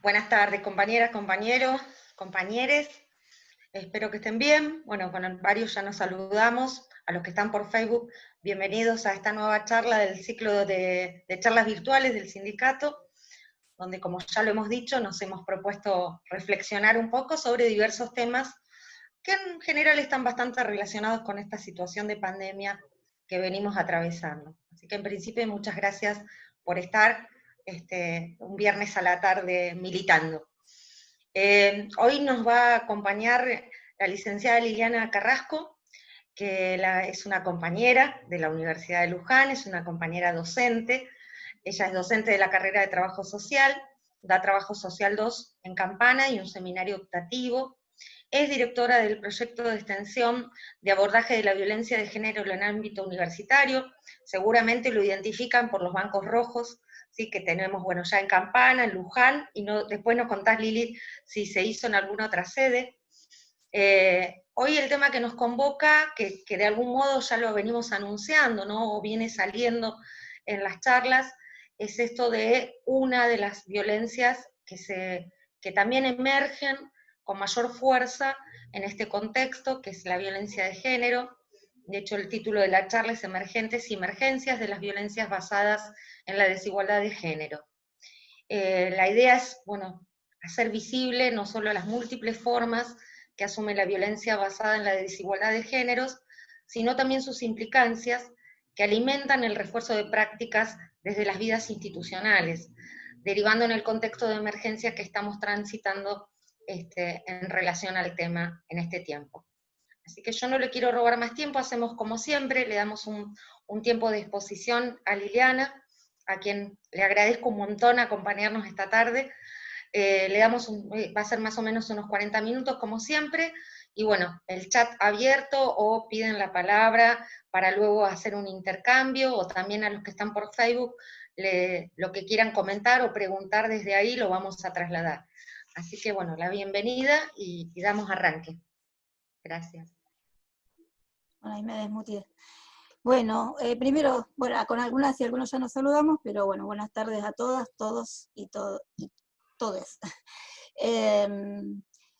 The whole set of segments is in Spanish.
Buenas tardes, compañeras, compañeros, compañeres. Espero que estén bien. Bueno, con varios ya nos saludamos. A los que están por Facebook, bienvenidos a esta nueva charla del ciclo de charlas virtuales del sindicato, donde, como ya lo hemos dicho, nos hemos propuesto reflexionar un poco sobre diversos temas que en general están bastante relacionados con esta situación de pandemia que venimos atravesando. Así que en principio muchas gracias por estar un viernes a la tarde militando. Hoy nos va a acompañar la licenciada Liliana Carrasco, que es una compañera de la Universidad de Luján, es una compañera docente. Ella es docente de la carrera de Trabajo Social, da Trabajo Social 2 en Campana y un seminario optativo. Es directora del proyecto de extensión de abordaje de la violencia de género en el ámbito universitario. Seguramente lo identifican por los bancos rojos, ¿sí? Que tenemos, bueno, ya en Campana, en Luján, y no, después nos contás, Lili, si se hizo en alguna otra sede. Hoy el tema que nos convoca, que de algún modo ya lo venimos anunciando, ¿no? O viene saliendo en las charlas, es esto de una de las violencias que también emergen con mayor fuerza en este contexto, que es la violencia de género. De hecho, el título de la charla es Emergentes y Emergencias de las violencias basadas en la desigualdad de género. La idea es, bueno, hacer visible no solo las múltiples formas que asume la violencia basada en la desigualdad de géneros, sino también sus implicancias que alimentan el refuerzo de prácticas desde las vidas institucionales, derivando en el contexto de emergencia que estamos transitando en relación al tema en este tiempo. Así que yo no le quiero robar más tiempo, hacemos como siempre, le damos un tiempo de exposición a Liliana, a quien le agradezco un montón acompañarnos esta tarde. Va a ser más o menos unos 40 minutos, como siempre, y bueno, el chat abierto o piden la palabra para luego hacer un intercambio, o también a los que están por Facebook, lo que quieran comentar o preguntar desde ahí lo vamos a trasladar. Así que bueno, la bienvenida y damos arranque. Gracias. Bueno, ahí me desmuteé. Bueno, primero, bueno, con algunas y algunos ya nos saludamos, pero bueno, buenas tardes a todas, todos y todes.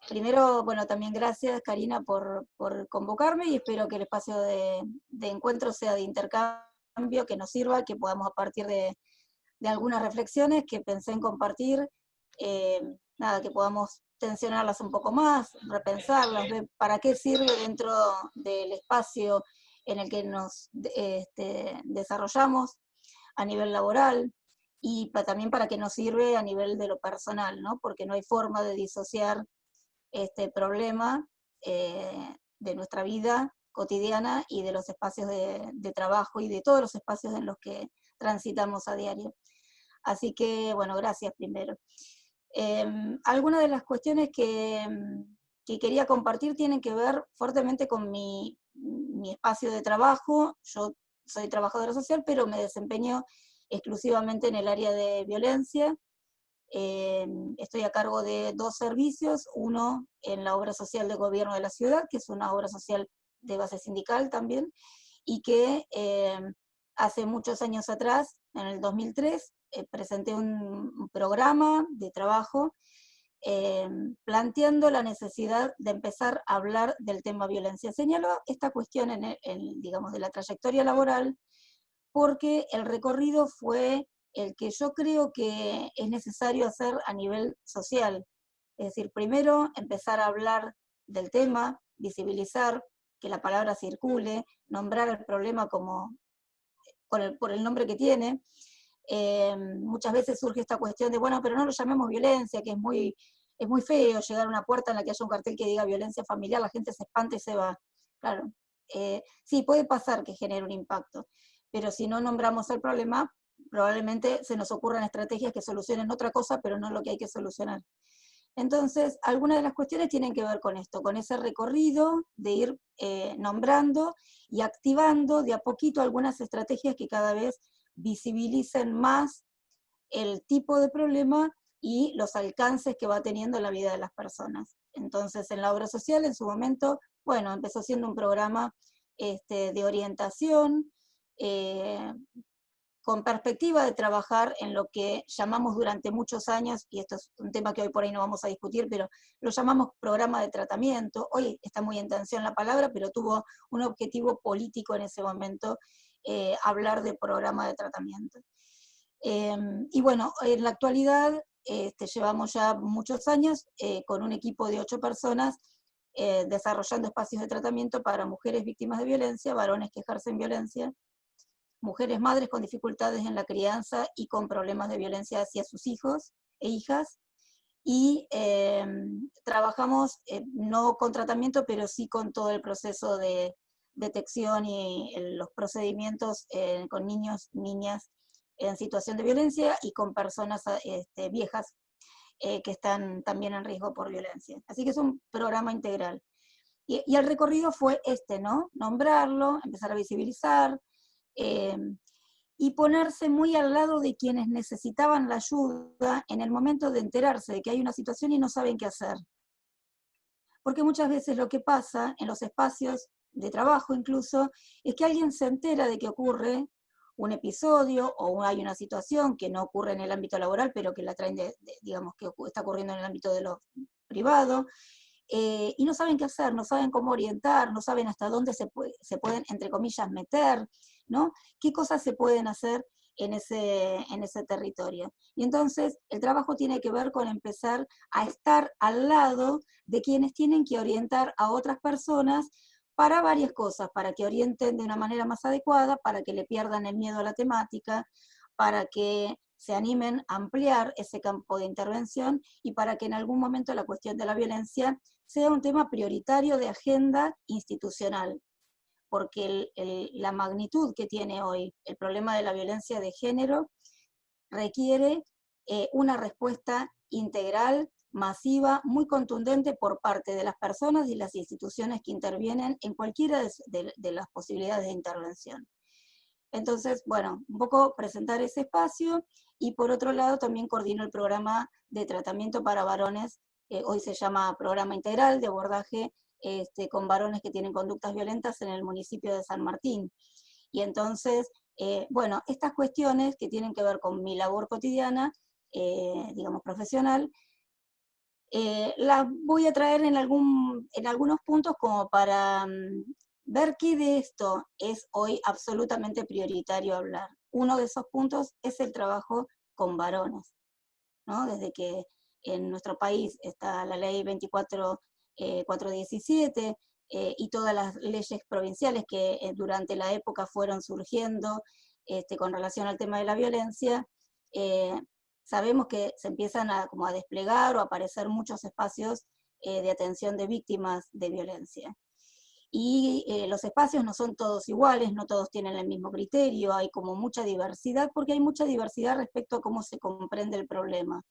Primero, bueno, también gracias, Karina, por convocarme y espero que el espacio de encuentro sea de intercambio, que nos sirva, que podamos a partir de algunas reflexiones que pensé en compartir, nada, que podamos tensionarlas un poco más, repensarlas, ver para qué sirve dentro del espacio en el que nos desarrollamos a nivel laboral y también para qué nos sirve a nivel de lo personal, ¿no? Porque no hay forma de disociar este problema de nuestra vida cotidiana y de los espacios de trabajo y de todos los espacios en los que transitamos a diario. Así que, bueno, gracias primero. Algunas de las cuestiones que quería compartir tienen que ver fuertemente con mi espacio de trabajo. Yo soy trabajadora social, pero me desempeño exclusivamente en el área de violencia. Estoy a cargo de 2 servicios, uno en la obra social de gobierno de la ciudad, que es una obra social de base sindical también, y que hace muchos años atrás, en el 2003, presenté un programa de trabajo planteando la necesidad de empezar a hablar del tema violencia. Señalo esta cuestión digamos, de la trayectoria laboral, porque el recorrido fue el que yo creo que es necesario hacer a nivel social. Es decir, primero empezar a hablar del tema, visibilizar, que la palabra circule, nombrar el problema por el nombre que tiene. Muchas veces surge esta cuestión de, bueno, pero no lo llamemos violencia, que es muy feo llegar a una puerta en la que haya un cartel que diga violencia familiar, la gente se espanta y se va. Claro, sí, puede pasar que genere un impacto, pero si no nombramos el problema, probablemente se nos ocurran estrategias que solucionen otra cosa, pero no lo que hay que solucionar. Entonces, algunas de las cuestiones tienen que ver con esto, con ese recorrido de ir nombrando y activando de a poquito algunas estrategias que cada vez visibilicen más el tipo de problema y los alcances que va teniendo en la vida de las personas. Entonces, en la obra social, en su momento, bueno, empezó siendo un programa de orientación, con perspectiva de trabajar en lo que llamamos durante muchos años, y esto es un tema que hoy por ahí no vamos a discutir, pero lo llamamos programa de tratamiento. Hoy está muy en tensión la palabra, pero tuvo un objetivo político en ese momento, hablar de programa de tratamiento. Y bueno, en la actualidad llevamos ya muchos años con un equipo de 8 personas desarrollando espacios de tratamiento para mujeres víctimas de violencia, varones que ejercen violencia, mujeres madres con dificultades en la crianza y con problemas de violencia hacia sus hijos e hijas, y trabajamos no con tratamiento, pero sí con todo el proceso de detección y los procedimientos con niños, niñas en situación de violencia y con personas viejas que están también en riesgo por violencia. Así que es un programa integral. Y el recorrido fue ¿no? Nombrarlo, empezar a visibilizar, y ponerse muy al lado de quienes necesitaban la ayuda en el momento de enterarse de que hay una situación y no saben qué hacer. Porque muchas veces lo que pasa en los espacios de trabajo incluso, es que alguien se entera de que ocurre un episodio o hay una situación que no ocurre en el ámbito laboral, pero que la traen, digamos, que está ocurriendo en el ámbito de lo privado, y no saben qué hacer, no saben cómo orientar, no saben hasta dónde se pueden, entre comillas, meter, ¿no? ¿Qué cosas se pueden hacer en ese territorio? Y entonces el trabajo tiene que ver con empezar a estar al lado de quienes tienen que orientar a otras personas para varias cosas, para que orienten de una manera más adecuada, para que le pierdan el miedo a la temática, para que se animen a ampliar ese campo de intervención y para que en algún momento la cuestión de la violencia sea un tema prioritario de agenda institucional, porque la magnitud que tiene hoy el problema de la violencia de género requiere una respuesta integral, masiva, muy contundente por parte de las personas y las instituciones que intervienen en cualquiera de las posibilidades de intervención. Entonces, bueno, un poco presentar ese espacio, y por otro lado también coordino el programa de tratamiento para varones, hoy se llama Programa Integral de Abordaje con varones que tienen conductas violentas en el municipio de San Martín. Y entonces, bueno, estas cuestiones que tienen que ver con mi labor cotidiana, digamos profesional, las voy a traer en algunos puntos como para ver qué de esto es hoy absolutamente prioritario hablar. Uno de esos puntos es el trabajo con varones, ¿no? Desde que en nuestro país está la ley 24.417 y todas las leyes provinciales que durante la época fueron surgiendo con relación al tema de la violencia, sabemos que se empiezan como a desplegar o a aparecer muchos espacios de atención de víctimas de violencia. Y los espacios no son todos iguales, no todos tienen el mismo criterio, hay como mucha diversidad, porque hay mucha diversidad respecto a cómo se comprende el problema,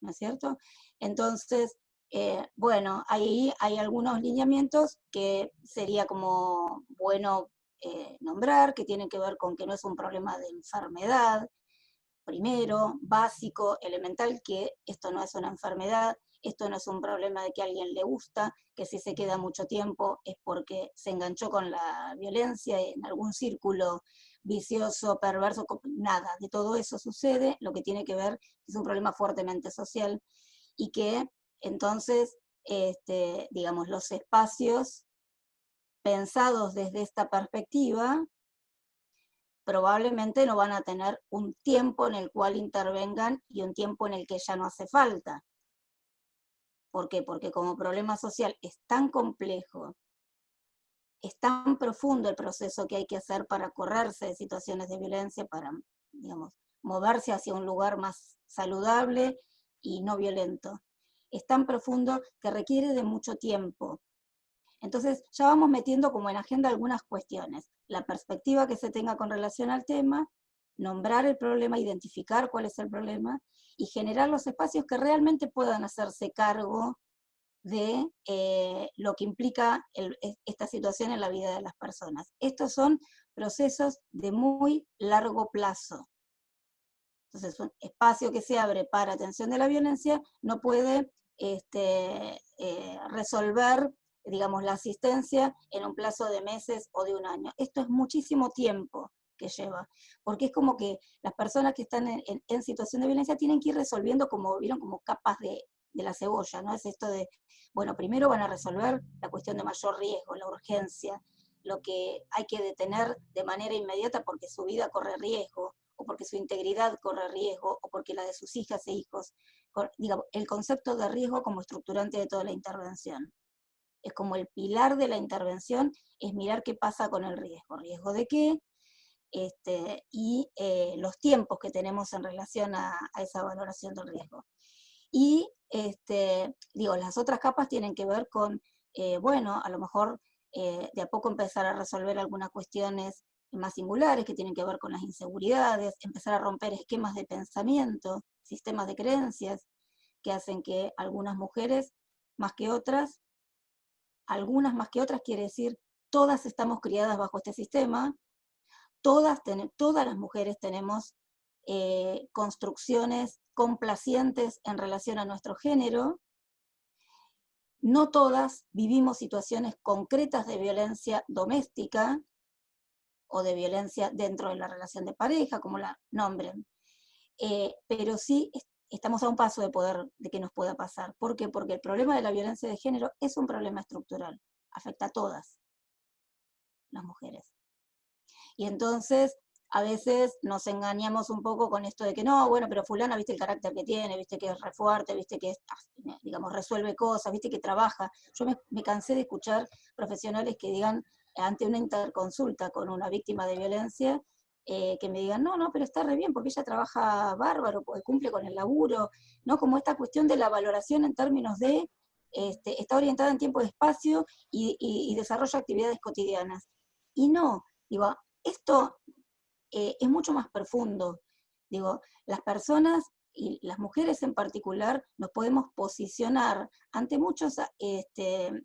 ¿no es cierto? Entonces, bueno, ahí hay algunos lineamientos que sería como bueno nombrar, que tienen que ver con que no es un problema de enfermedad, primero, básico, elemental, que esto no es una enfermedad, esto no es un problema de que a alguien le gusta, que si se queda mucho tiempo es porque se enganchó con la violencia en algún círculo vicioso, perverso, nada, de todo eso sucede, lo que tiene que ver es un problema fuertemente social, y que entonces, digamos, los espacios pensados desde esta perspectiva probablemente no van a tener un tiempo en el cual intervengan y un tiempo en el que ya no hace falta. ¿Por qué? Porque como problema social es tan complejo, es tan profundo el proceso que hay que hacer para correrse de situaciones de violencia, para, digamos, moverse hacia un lugar más saludable y no violento. Es tan profundo que requiere de mucho tiempo. Entonces ya vamos metiendo como en agenda algunas cuestiones. La perspectiva que se tenga con relación al tema, nombrar el problema, identificar cuál es el problema y generar los espacios que realmente puedan hacerse cargo de lo que implica esta situación en la vida de las personas. Estos son procesos de muy largo plazo. Entonces, un espacio que se abre para atención de la violencia no puede resolver, digamos, la asistencia en un plazo de meses o de un año. Esto es muchísimo tiempo. que lleva. Porque es como que las personas que están en situación de violencia tienen que ir resolviendo, como vieron, como capas de la cebolla, ¿no? Es esto de, bueno, primero van a resolver la cuestión de mayor riesgo, la urgencia, lo que hay que detener de manera inmediata porque su vida corre riesgo, o porque su integridad corre riesgo, o porque la de sus hijas e hijos. Digamos, el concepto de riesgo como estructurante de toda la intervención. Es como el pilar de la intervención, es mirar qué pasa con el riesgo. ¿Riesgo de qué? Y los tiempos que tenemos en relación a esa valoración del riesgo. Y las otras capas tienen que ver con, bueno, a lo mejor de a poco empezar a resolver algunas cuestiones más singulares que tienen que ver con las inseguridades, empezar a romper esquemas de pensamiento, sistemas de creencias que hacen que algunas mujeres más que otras, algunas más que otras quiere decir todas estamos criadas bajo este sistema, todas las mujeres tenemos construcciones complacientes en relación a nuestro género, no todas vivimos situaciones concretas de violencia doméstica o de violencia dentro de la relación de pareja, como la nombren, pero sí estamos a un paso de que nos pueda pasar. ¿Por qué? Porque el problema de la violencia de género es un problema estructural, afecta a todas las mujeres. Y entonces, a veces nos engañamos un poco con esto de que no, bueno, pero fulana, viste el carácter que tiene, viste que es re fuerte, viste que digamos, resuelve cosas, viste que trabaja. Yo me cansé de escuchar profesionales que digan, ante una interconsulta con una víctima de violencia, que me digan, no, pero está re bien, porque ella trabaja bárbaro, porque cumple con el laburo, ¿no? Como esta cuestión de la valoración en términos de, está orientada en tiempo y espacio y desarrolla actividades cotidianas. Y no, digo, esto es mucho más profundo. Digo, las personas y las mujeres en particular nos podemos posicionar ante muchos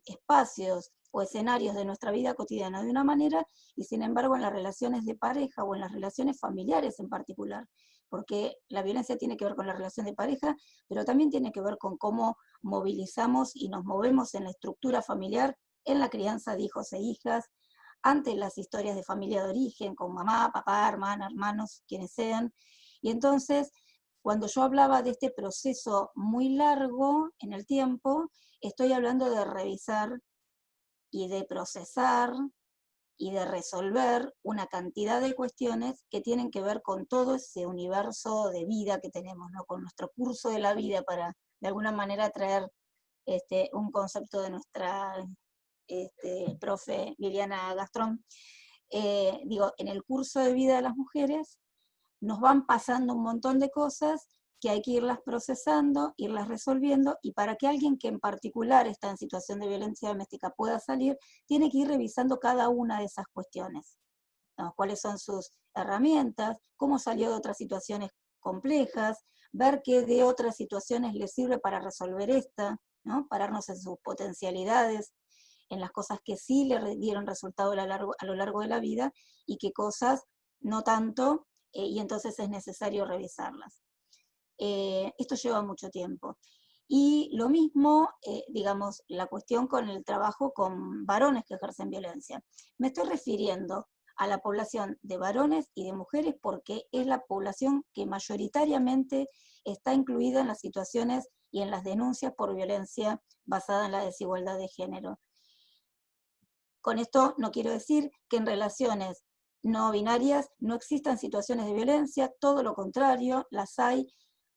espacios o escenarios de nuestra vida cotidiana de una manera, y sin embargo en las relaciones de pareja o en las relaciones familiares en particular, porque la violencia tiene que ver con la relación de pareja, pero también tiene que ver con cómo movilizamos y nos movemos en la estructura familiar, en la crianza de hijos e hijas, ante las historias de familia de origen, con mamá, papá, hermana, hermanos, quienes sean. Y entonces, cuando yo hablaba de este proceso muy largo en el tiempo, estoy hablando de revisar y de procesar y de resolver una cantidad de cuestiones que tienen que ver con todo ese universo de vida que tenemos, ¿no? Con nuestro curso de la vida, para de alguna manera traer un concepto de nuestra profe Liliana Gastrón. En el curso de vida de las mujeres nos van pasando un montón de cosas que hay que irlas procesando, irlas resolviendo, y para que alguien que en particular está en situación de violencia doméstica pueda salir, tiene que ir revisando cada una de esas cuestiones, ¿no? Cuáles son sus herramientas, cómo salió de otras situaciones complejas, ver qué de otras situaciones le sirve para resolver esta, ¿no? Pararnos en sus potencialidades, en las cosas que sí le dieron resultado a lo largo de la vida, y qué cosas no tanto, y entonces es necesario revisarlas. Esto lleva mucho tiempo. Y lo mismo, la cuestión con el trabajo con varones que ejercen violencia. Me estoy refiriendo a la población de varones y de mujeres porque es la población que mayoritariamente está incluida en las situaciones y en las denuncias por violencia basada en la desigualdad de género. Con esto no quiero decir que en relaciones no binarias no existan situaciones de violencia, todo lo contrario, las hay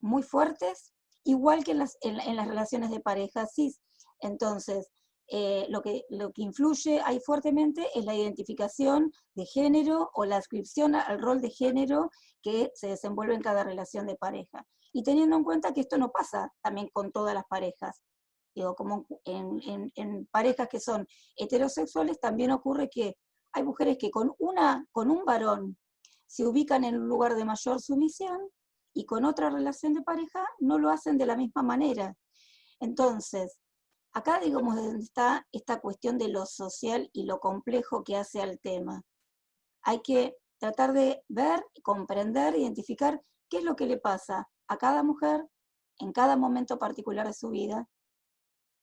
muy fuertes, igual que en las relaciones de pareja cis. Entonces, lo que influye ahí fuertemente es la identificación de género o la adscripción al rol de género que se desenvuelve en cada relación de pareja. Y teniendo en cuenta que esto no pasa también con todas las parejas. Digo, como en parejas que son heterosexuales también ocurre que hay mujeres que con un varón se ubican en un lugar de mayor sumisión y con otra relación de pareja no lo hacen de la misma manera. Entonces, acá digamos donde está esta cuestión de lo social y lo complejo que hace al tema. Hay que tratar de ver, comprender, identificar qué es lo que le pasa a cada mujer en cada momento particular de su vida,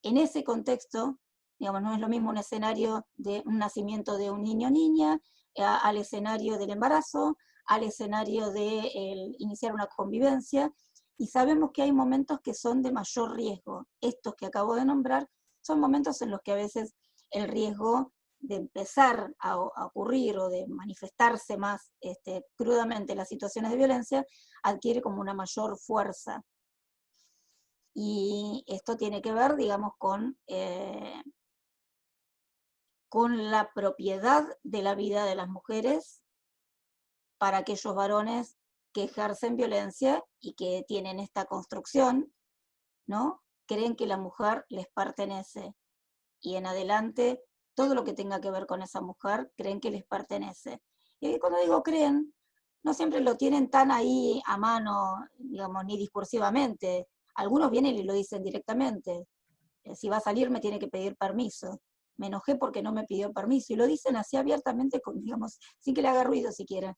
en ese contexto Digamos, no es lo mismo un escenario de un nacimiento de un niño o niña, al escenario del embarazo, al escenario de iniciar una convivencia, y sabemos que hay momentos que son de mayor riesgo. Estos que acabo de nombrar son momentos en los que a veces el riesgo de empezar a ocurrir o de manifestarse más crudamente las situaciones de violencia adquiere como una mayor fuerza. Y esto tiene que ver, digamos, con la propiedad de la vida de las mujeres para aquellos varones que ejercen violencia y que tienen esta construcción, ¿no? Creen que la mujer les pertenece, y en adelante todo lo que tenga que ver con esa mujer creen que les pertenece. Y cuando digo creen, no siempre lo tienen tan ahí a mano, digamos, ni discursivamente. Algunos vienen y lo dicen directamente. Si va a salir me tiene que pedir permiso. Me enojé porque no me pidió permiso. Y lo dicen así abiertamente, digamos, sin que le haga ruido siquiera.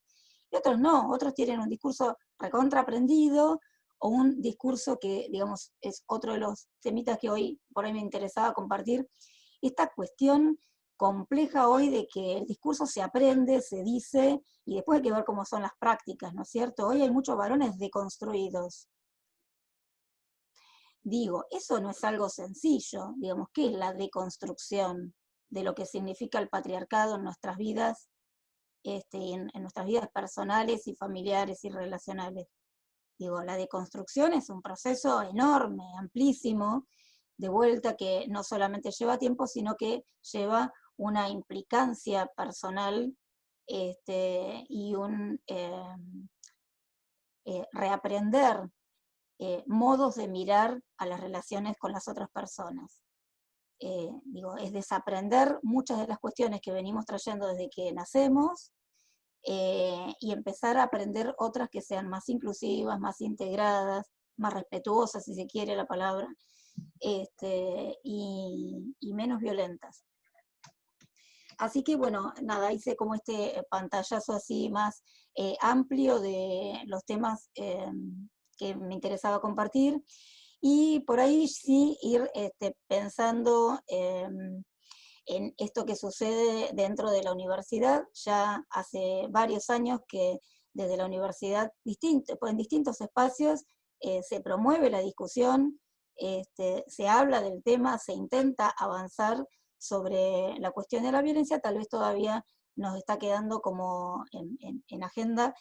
Y otros no, otros tienen un discurso recontraaprendido, o un discurso que, digamos, es otro de los temitas que hoy por ahí me interesaba compartir, esta cuestión compleja hoy de que el discurso se aprende, se dice, y después hay que ver cómo son las prácticas, ¿no es cierto? Hoy hay muchos varones deconstruidos. Digo, eso no es algo sencillo, digamos, ¿qué es la deconstrucción de lo que significa el patriarcado en nuestras vidas, en nuestras vidas personales y familiares y relacionales? Digo, la deconstrucción es un proceso enorme, amplísimo, de vuelta, que no solamente lleva tiempo, sino que lleva una implicancia personal, y un reaprender modos de mirar a las relaciones con las otras personas. Digo, es desaprender muchas de las cuestiones que venimos trayendo desde que nacemos, y empezar a aprender otras que sean más inclusivas, más integradas, más respetuosas, si se quiere la palabra, y menos violentas. Así que bueno, nada, hice como este pantallazo así más amplio de los temas que me interesaba compartir, y por ahí sí ir pensando en esto que sucede dentro de la universidad. Ya hace varios años que desde la universidad, en distintos espacios, se promueve la discusión, se habla del tema, se intenta avanzar sobre la cuestión de la violencia. Tal vez todavía nos está quedando como en agenda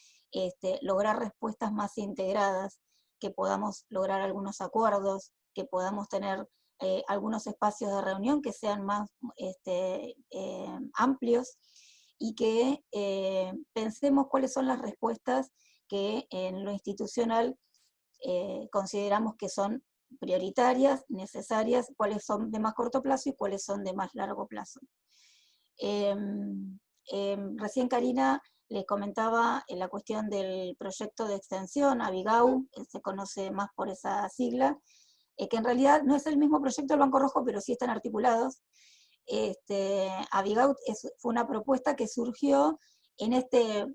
lograr respuestas más integradas, que podamos lograr algunos acuerdos, que podamos tener algunos espacios de reunión que sean más amplios, y que pensemos cuáles son las respuestas que en lo institucional consideramos que son prioritarias, necesarias, cuáles son de más corto plazo y cuáles son de más largo plazo. Recién Karina les comentaba la cuestión del proyecto de extensión, Abigau, se conoce más por esa sigla, que en realidad no es el mismo proyecto del Banco Rojo, pero sí están articulados. Abigau fue una propuesta que surgió en este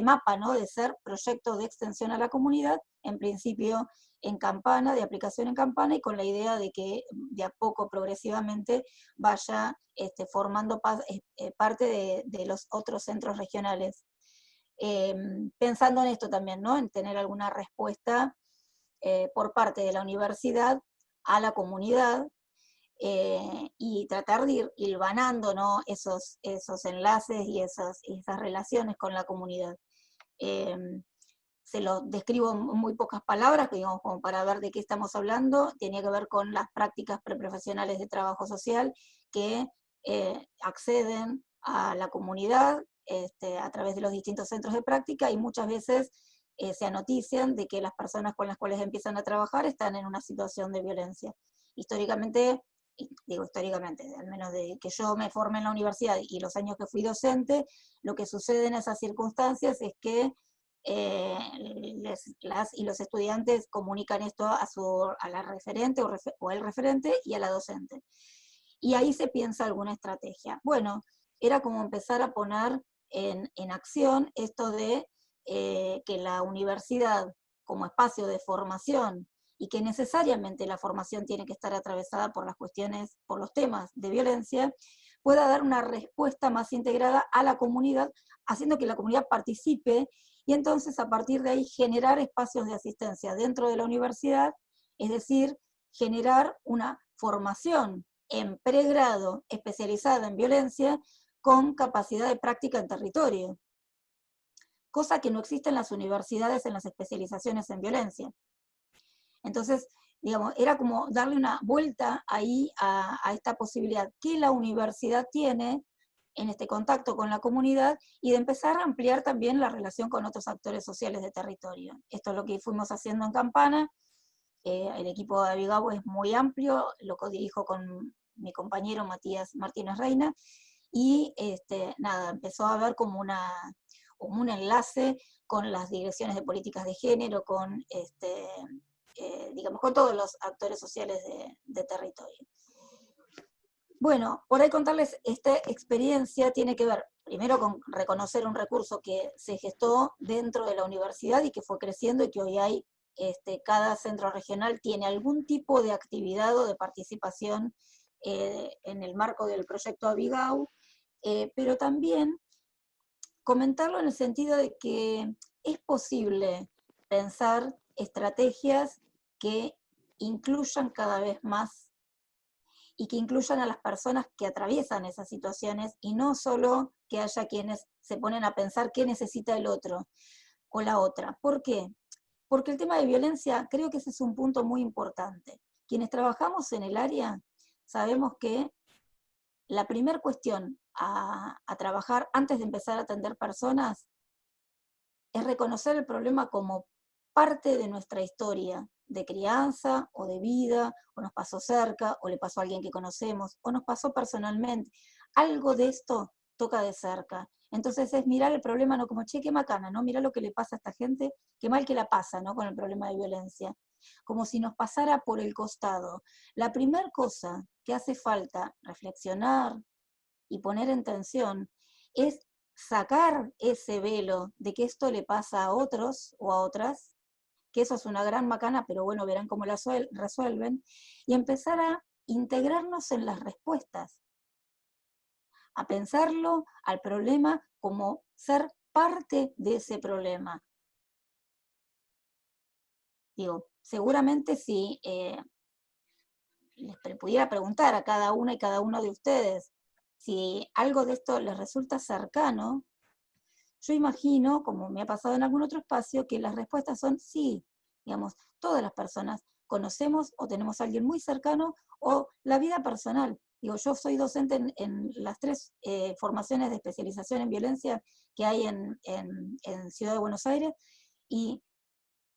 mapa, ¿no?, de ser proyecto de extensión a la comunidad, en principio en Campana, de aplicación en Campana, y con la idea de que de a poco, progresivamente, vaya formando parte de los otros centros regionales. Pensando en esto también, ¿no?, en tener alguna respuesta por parte de la universidad a la comunidad, y tratar de ir hilvanando, ¿no?, esos enlaces y esas relaciones con la comunidad. Se lo describo en muy pocas palabras, digamos, como para ver de qué estamos hablando. Tenía que ver con las prácticas preprofesionales de trabajo social que acceden a la comunidad a través de los distintos centros de práctica, y muchas veces se anotician de que las personas con las cuales empiezan a trabajar están en una situación de violencia. Históricamente, al menos de que yo me formé en la universidad y los años que fui docente, lo que sucede en esas circunstancias es que las y los estudiantes comunican esto a la referente o el referente y a la docente. Y ahí se piensa alguna estrategia. Bueno, era como empezar a poner en acción esto de que la universidad, como espacio de formación y que necesariamente la formación tiene que estar atravesada por las cuestiones, por los temas de violencia, pueda dar una respuesta más integrada a la comunidad, haciendo que la comunidad participe y entonces a partir de ahí generar espacios de asistencia dentro de la universidad, es decir, generar una formación en pregrado especializada en violencia con capacidad de práctica en territorio, cosa que no existe en las universidades en las especializaciones en violencia. Entonces, digamos, era como darle una vuelta ahí a esta posibilidad que la universidad tiene en este contacto con la comunidad y de empezar a ampliar también la relación con otros actores sociales de territorio. Esto es lo que fuimos haciendo en Campana. El equipo de Abigabo es muy amplio, lo codirijo con mi compañero Matías Martínez Reina, y nada, empezó a haber como un enlace con las direcciones de políticas de género, con digamos, con todos los actores sociales de territorio. Bueno, por ahí contarles, esta experiencia tiene que ver, primero, con reconocer un recurso que se gestó dentro de la universidad y que fue creciendo y que hoy hay, cada centro regional tiene algún tipo de actividad o de participación en el marco del proyecto Abigau, pero también comentarlo en el sentido de que es posible pensar estrategias que incluyan cada vez más y que incluyan a las personas que atraviesan esas situaciones y no solo que haya quienes se ponen a pensar qué necesita el otro o la otra. ¿Por qué? Porque el tema de violencia, creo que ese es un punto muy importante. Quienes trabajamos en el área sabemos que la primera cuestión a trabajar antes de empezar a atender personas es reconocer el problema como parte de nuestra historia de crianza o de vida, o nos pasó cerca, o le pasó a alguien que conocemos, o nos pasó personalmente. Algo de esto toca de cerca. Entonces es mirar el problema no como, che, qué macana, ¿no? Mirá lo que le pasa a esta gente, qué mal que la pasa, ¿no? Con el problema de violencia. Como si nos pasara por el costado. La primera cosa que hace falta reflexionar y poner en tensión es sacar ese velo de que esto le pasa a otros o a otras, que eso es una gran macana, pero bueno, verán cómo la resuelven, y empezar a integrarnos en las respuestas, a pensarlo al problema como ser parte de ese problema. Digo, seguramente si les pudiera preguntar a cada una y cada uno de ustedes si algo de esto les resulta cercano, yo imagino, como me ha pasado en algún otro espacio, que las respuestas son sí. Digamos, todas las personas conocemos o tenemos a alguien muy cercano o la vida personal. Digo, yo soy docente en las 3 formaciones de especialización en violencia que hay en Ciudad de Buenos Aires, y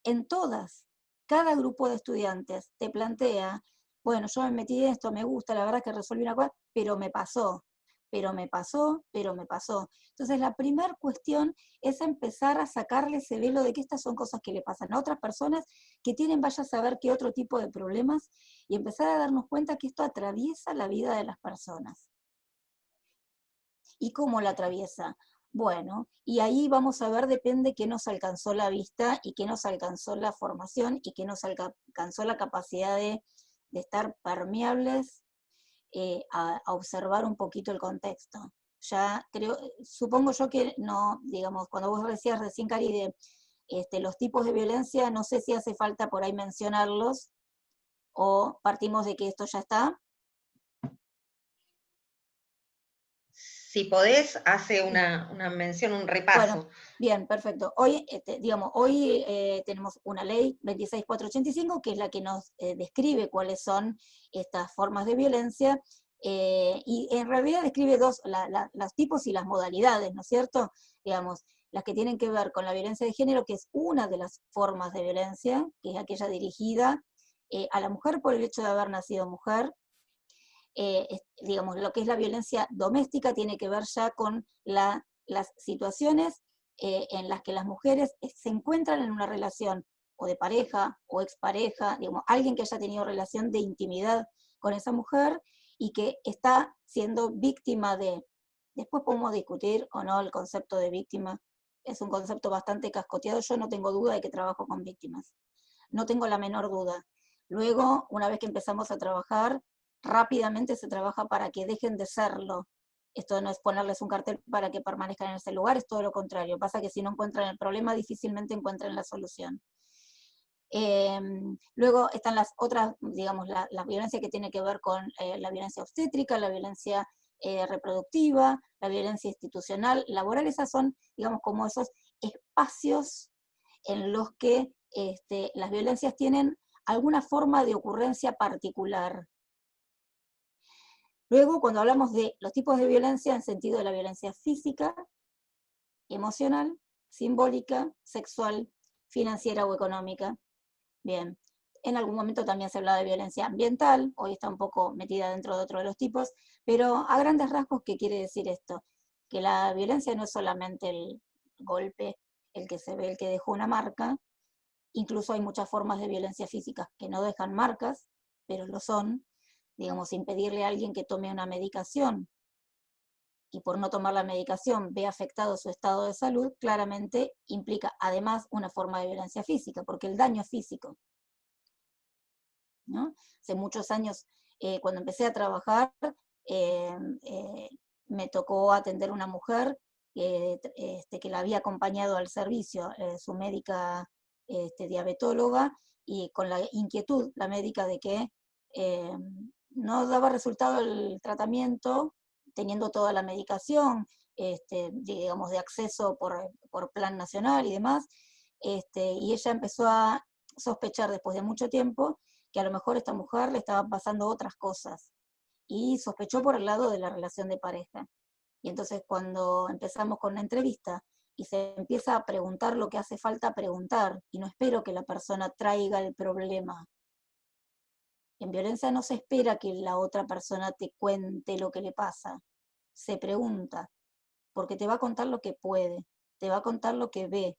en todas, cada grupo de estudiantes te plantea, bueno, yo me metí en esto, me gusta, la verdad que resolví una cosa, pero me pasó, pero me pasó, pero me pasó. Entonces la primera cuestión es empezar a sacarle ese velo de que estas son cosas que le pasan a otras personas que tienen, vaya a saber qué otro tipo de problemas, y empezar a darnos cuenta que esto atraviesa la vida de las personas. ¿Y cómo la atraviesa? Bueno, y ahí vamos a ver, depende qué nos alcanzó la vista y qué nos alcanzó la formación y qué nos alcanzó la capacidad de estar permeables a observar un poquito el contexto. Ya creo, supongo yo que no, digamos, cuando vos decías recién, Cari, de los tipos de violencia, no sé si hace falta por ahí mencionarlos o partimos de que esto ya está. Si podés, hace una mención, un repaso. Bueno, bien, perfecto. Hoy, digamos, hoy tenemos una ley 26485, que es la que nos describe cuáles son estas formas de violencia, y en realidad describe los tipos y las modalidades, ¿no es cierto? Digamos, las que tienen que ver con la violencia de género, que es una de las formas de violencia, que es aquella dirigida a la mujer por el hecho de haber nacido mujer. Digamos, lo que es la violencia doméstica tiene que ver ya con las situaciones en las que las mujeres se encuentran en una relación o de pareja o expareja, digamos, alguien que haya tenido relación de intimidad con esa mujer y que está siendo víctima de. Después podemos discutir o no el concepto de víctima, es un concepto bastante cascoteado, yo no tengo duda de que trabajo con víctimas. no tengo la menor duda. Luego, una vez que empezamos a trabajar, rápidamente se trabaja para que dejen de serlo. Esto no es ponerles un cartel para que permanezcan en ese lugar, es todo lo contrario. Pasa que si no encuentran el problema, difícilmente encuentran la solución. Luego están las otras, digamos, la violencia que tiene que ver con la violencia obstétrica, la violencia reproductiva, la violencia institucional, laboral. Esas son, digamos, como esos espacios en los que las violencias tienen alguna forma de ocurrencia particular. Luego, cuando hablamos de los tipos de violencia, en sentido de la violencia física, emocional, simbólica, sexual, financiera o económica. Bien, en algún momento también se hablaba de violencia ambiental, hoy está un poco metida dentro de otro de los tipos, pero a grandes rasgos, ¿qué quiere decir esto? Que la violencia no es solamente el golpe, el que se ve, el que dejó una marca, incluso hay muchas formas de violencia física que no dejan marcas, pero lo son, digamos, impedirle a alguien que tome una medicación y por no tomar la medicación ve afectado su estado de salud, claramente implica además una forma de violencia física, porque el daño es físico, ¿no? Hace muchos años, cuando empecé a trabajar, eh, eh, me tocó atender a una mujer que la había acompañado al servicio, su médica diabetóloga, y con la inquietud, la médica, de que eh, no daba resultado el tratamiento, teniendo toda la medicación, digamos, de acceso por plan nacional y demás, y ella empezó a sospechar después de mucho tiempo que a lo mejor a esta mujer le estaban pasando otras cosas, y sospechó por el lado de la relación de pareja. Y entonces cuando empezamos con la entrevista y se empieza a preguntar lo que hace falta preguntar, y no espero que la persona traiga el problema. En violencia no se espera que la otra persona te cuente lo que le pasa, se pregunta, porque te va a contar lo que puede, te va a contar lo que ve,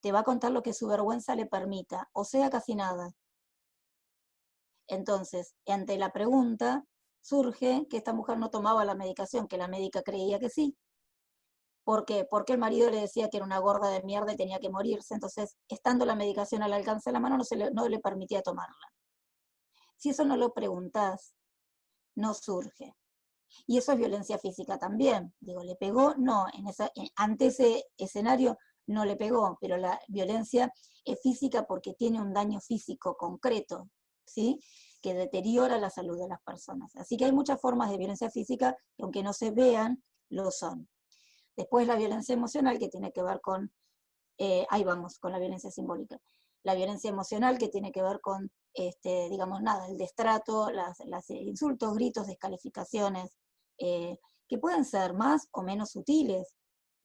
te va a contar lo que su vergüenza le permita, o sea, casi nada. Entonces, ante la pregunta, surge que esta mujer no tomaba la medicación, que la médica creía que sí. ¿Por qué? Porque el marido le decía que era una gorda de mierda y tenía que morirse. Entonces, estando la medicación al alcance de la mano, no le permitía tomarla. Si eso no lo preguntás, no surge. Y eso es violencia física también. Digo, ¿le pegó? No, ante ese escenario no le pegó, pero la violencia es física porque tiene un daño físico concreto, ¿sí? Que deteriora la salud de las personas. Así que hay muchas formas de violencia física que, aunque no se vean, lo son. Después la violencia emocional, que tiene que ver con, ahí vamos, con la violencia simbólica. La violencia emocional, que tiene que ver con, digamos, nada, el destrato, las insultos, gritos, descalificaciones, que pueden ser más o menos sutiles,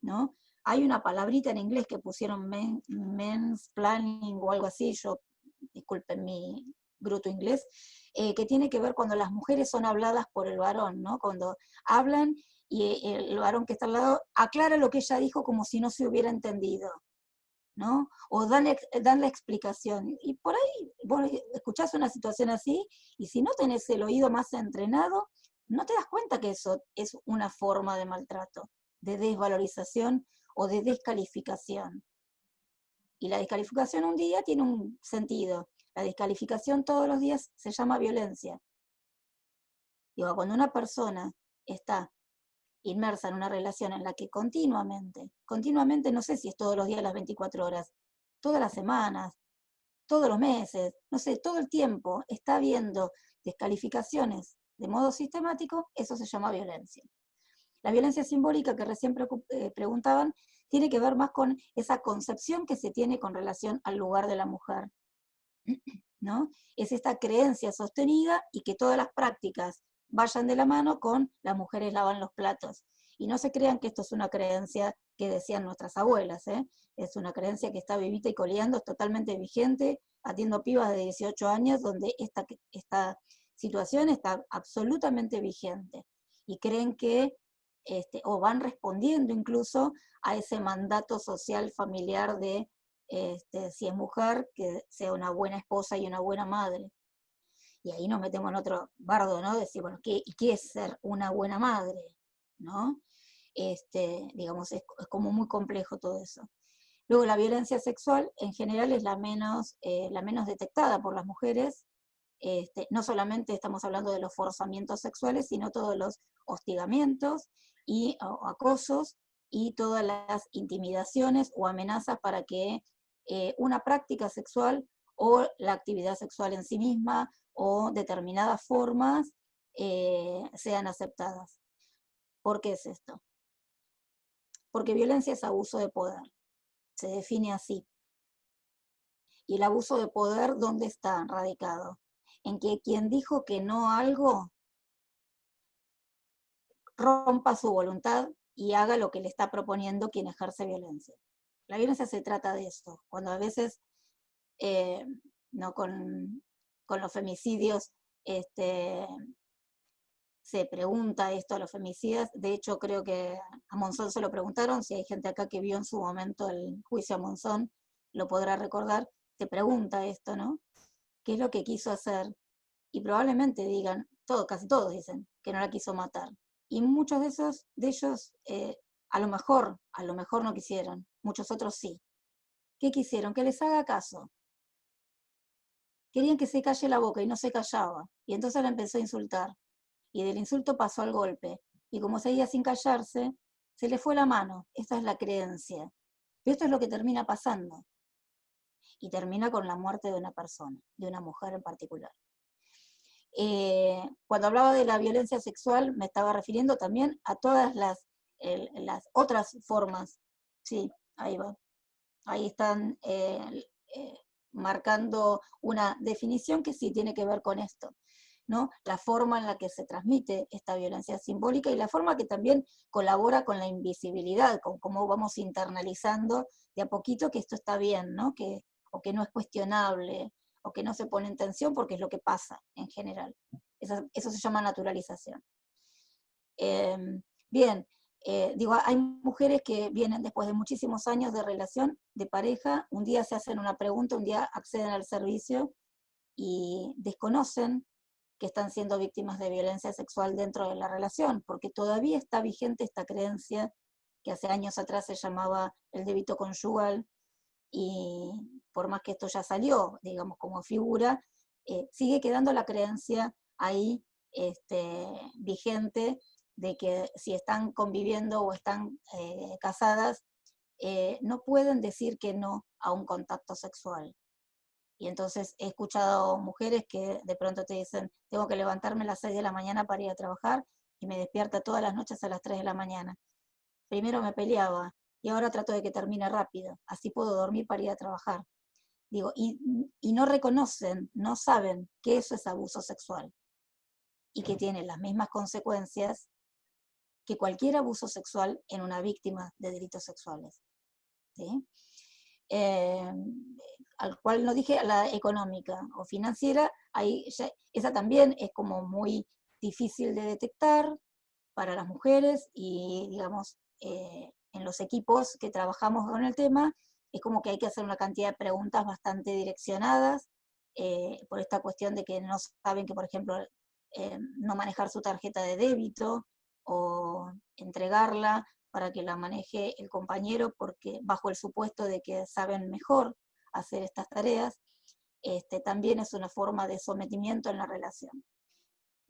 ¿no? Hay una palabrita en inglés que pusieron mansplaining o algo así, yo, disculpen mi bruto inglés, que tiene que ver cuando las mujeres son habladas por el varón, ¿no? Cuando hablan y el varón que está al lado aclara lo que ella dijo como si no se hubiera entendido, ¿no? O dan la explicación. Y por ahí, vos escuchás una situación así, y si no tenés el oído más entrenado, no te das cuenta que eso es una forma de maltrato, de desvalorización o de descalificación. Y la descalificación un día tiene un sentido. La descalificación todos los días se llama violencia. Digo, cuando una persona está inmersa en una relación en la que continuamente, no sé si es todos los días las 24 horas, todas las semanas, todos los meses, no sé, todo el tiempo está habiendo descalificaciones de modo sistemático, eso se llama violencia. La violencia simbólica que recién preguntaban tiene que ver más con esa concepción que se tiene con relación al lugar de la mujer, ¿no? Es esta creencia sostenida y que todas las prácticas vayan de la mano con las mujeres lavan los platos. Y no se crean que esto es una creencia que decían nuestras abuelas, ¿eh? Es una creencia que está vivita y coleando, es totalmente vigente, atiendo pibas de 18 años donde esta situación está absolutamente vigente. Y creen que, o van respondiendo incluso a ese mandato social familiar de si es mujer, que sea una buena esposa y una buena madre. Y ahí nos metemos en otro bardo, ¿no? Decir, bueno, ¿qué es ser una buena madre? ¿No? Digamos, es como muy complejo todo eso. Luego la violencia sexual en general es la menos detectada por las mujeres. No solamente estamos hablando de los forzamientos sexuales, sino todos los hostigamientos y acosos y todas las intimidaciones o amenazas para que una práctica sexual o la actividad sexual en sí misma o determinadas formas sean aceptadas. ¿Por qué es esto? Porque violencia es abuso de poder, se define así. Y el abuso de poder, ¿dónde está radicado? En que quien dijo que no a algo rompa su voluntad y haga lo que le está proponiendo quien ejerce violencia. La violencia se trata de eso, cuando a veces, no con los femicidios, se pregunta esto a los femicidas. De hecho, creo que a Monzón se lo preguntaron, si hay gente acá que vio en su momento el juicio a Monzón, lo podrá recordar, se pregunta esto, ¿no? ¿Qué es lo que quiso hacer? Y probablemente digan, casi todos dicen, que no la quiso matar. Y muchos de ellos a lo mejor no quisieron, muchos otros sí. ¿Qué quisieron? Que les haga caso. Querían que se calle la boca y no se callaba. Y entonces la empezó a insultar. Y del insulto pasó al golpe. Y como seguía sin callarse, se le fue la mano. Esta es la creencia. Pero esto es lo que termina pasando. Y termina con la muerte de una persona, de una mujer en particular. Cuando hablaba de la violencia sexual, me estaba refiriendo también a todas las otras formas. Sí, ahí va. Ahí están marcando una definición que sí tiene que ver con esto, ¿no? La forma en la que se transmite esta violencia simbólica y la forma que también colabora con la invisibilidad, con cómo vamos internalizando de a poquito que esto está bien, ¿no? O que no es cuestionable, o que no se pone en tensión porque es lo que pasa en general. Eso se llama naturalización. Bien, digo, hay mujeres que vienen después de muchísimos años de relación, de pareja, un día se hacen una pregunta, un día acceden al servicio y desconocen que están siendo víctimas de violencia sexual dentro de la relación, porque todavía está vigente esta creencia que hace años atrás se llamaba el débito conyugal, y por más que esto ya salió, digamos, como figura, sigue quedando la creencia ahí vigente de que si están conviviendo o están casadas, no pueden decir que no a un contacto sexual. Y entonces he escuchado mujeres que de pronto te dicen, tengo que levantarme a las 6 de la mañana para ir a trabajar y me despierta todas las noches a las 3 de la mañana. Primero me peleaba y ahora trato de que termine rápido, así puedo dormir para ir a trabajar. Digo, y no reconocen, no saben que eso es abuso sexual y que tiene las mismas consecuencias que cualquier abuso sexual en una víctima de delitos sexuales. ¿Sí? Al cual no dije la económica o financiera, ahí esa también es como muy difícil de detectar para las mujeres y, digamos, en los equipos que trabajamos con el tema, es como que hay que hacer una cantidad de preguntas bastante direccionadas, por esta cuestión de que no saben que, por ejemplo, no manejar su tarjeta de débito o entregarla para que la maneje el compañero, porque bajo el supuesto de que saben mejor hacer estas tareas, también es una forma de sometimiento en la relación.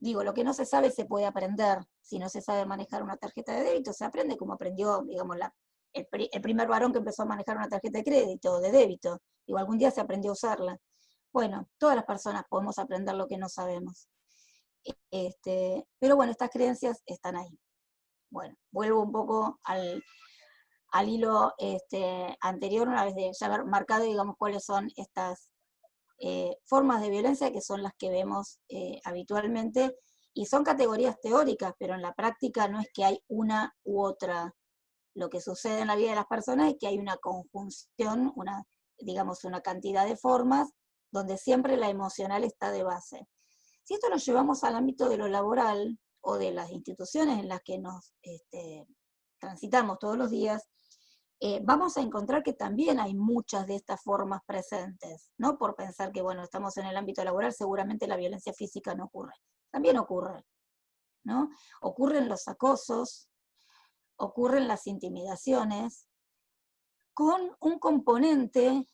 Digo, lo que no se sabe se puede aprender. Si no se sabe manejar una tarjeta de débito, se aprende como aprendió, digamos, el primer varón que empezó a manejar una tarjeta de crédito o de débito. Digo, algún día se aprendió a usarla. Bueno, todas las personas podemos aprender lo que no sabemos. Pero bueno, estas creencias están ahí. Bueno, vuelvo un poco al hilo anterior, una vez de ya haber marcado, digamos, cuáles son estas formas de violencia que son las que vemos habitualmente, y son categorías teóricas, pero en la práctica no es que hay una u otra. Lo que sucede en la vida de las personas es que hay una conjunción, digamos, una cantidad de formas, donde siempre la emocional está de base. Si esto lo llevamos al ámbito de lo laboral o de las instituciones en las que nos transitamos todos los días, vamos a encontrar que también hay muchas de estas formas presentes, no por pensar que, bueno, estamos en el ámbito laboral, seguramente la violencia física no ocurre. También ocurre, ¿no? Ocurren los acosos, ocurren las intimidaciones, con un componente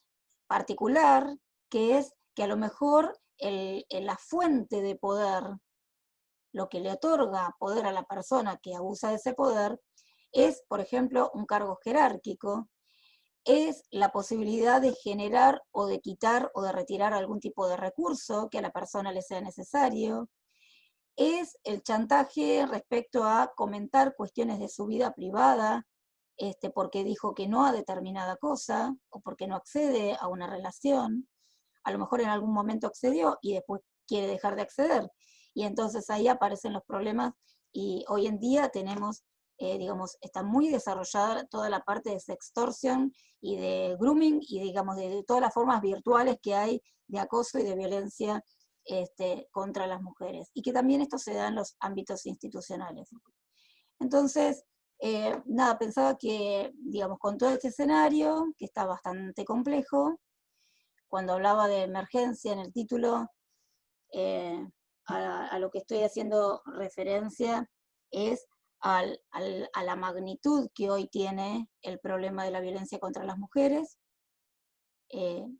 particular, que es que a lo mejor la fuente de poder, lo que le otorga poder a la persona que abusa de ese poder, es, por ejemplo, un cargo jerárquico, es la posibilidad de generar o de quitar o de retirar algún tipo de recurso que a la persona le sea necesario, es el chantaje respecto a comentar cuestiones de su vida privada, porque dijo que no a determinada cosa, o porque no accede a una relación, a lo mejor en algún momento accedió y después quiere dejar de acceder, y entonces ahí aparecen los problemas, y hoy en día tenemos, digamos, está muy desarrollada toda la parte de sextorsión y de grooming, y digamos, de todas las formas virtuales que hay de acoso y de violencia contra las mujeres, y que también esto se da en los ámbitos institucionales. Entonces, nada, pensaba que, digamos, con todo este escenario, que está bastante complejo, cuando hablaba de emergencia en el título, a lo que estoy haciendo referencia es a la magnitud que hoy tiene el problema de la violencia contra las mujeres.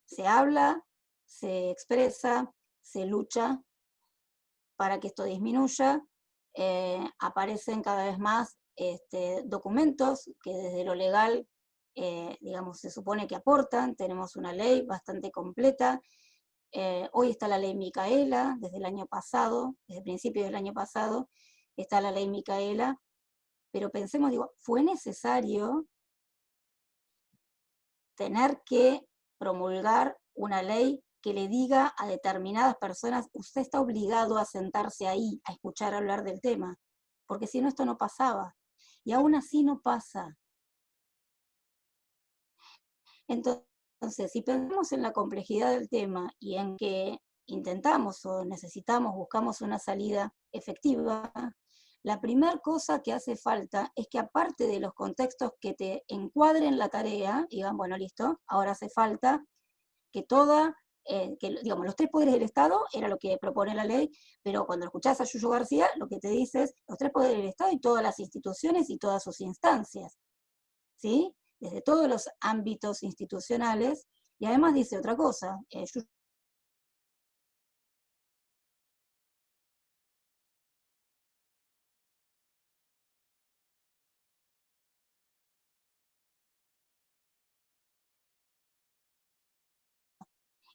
Se habla, se expresa, se lucha para que esto disminuya. Aparecen cada vez más documentos que desde lo legal, digamos, se supone que aportan. Tenemos una ley bastante completa. Hoy está la ley Micaela, desde el año pasado, desde principios del año pasado, está la ley Micaela, pero pensemos, digo, fue necesario tener que promulgar una ley que le diga a determinadas personas, usted está obligado a sentarse ahí, a escuchar hablar del tema, porque si no esto no pasaba, y aún así no pasa. Entonces, si pensamos en la complejidad del tema y en que intentamos o necesitamos, buscamos una salida efectiva, la primera cosa que hace falta es que, aparte de los contextos que te encuadren la tarea, digan, bueno, listo, ahora hace falta que digamos, los 3 poderes del Estado era lo que propone la ley, pero cuando escuchás a Yuyo García, lo que te dice es los 3 poderes del Estado y todas las instituciones y todas sus instancias, ¿sí? Desde todos los ámbitos institucionales, y además dice otra cosa, es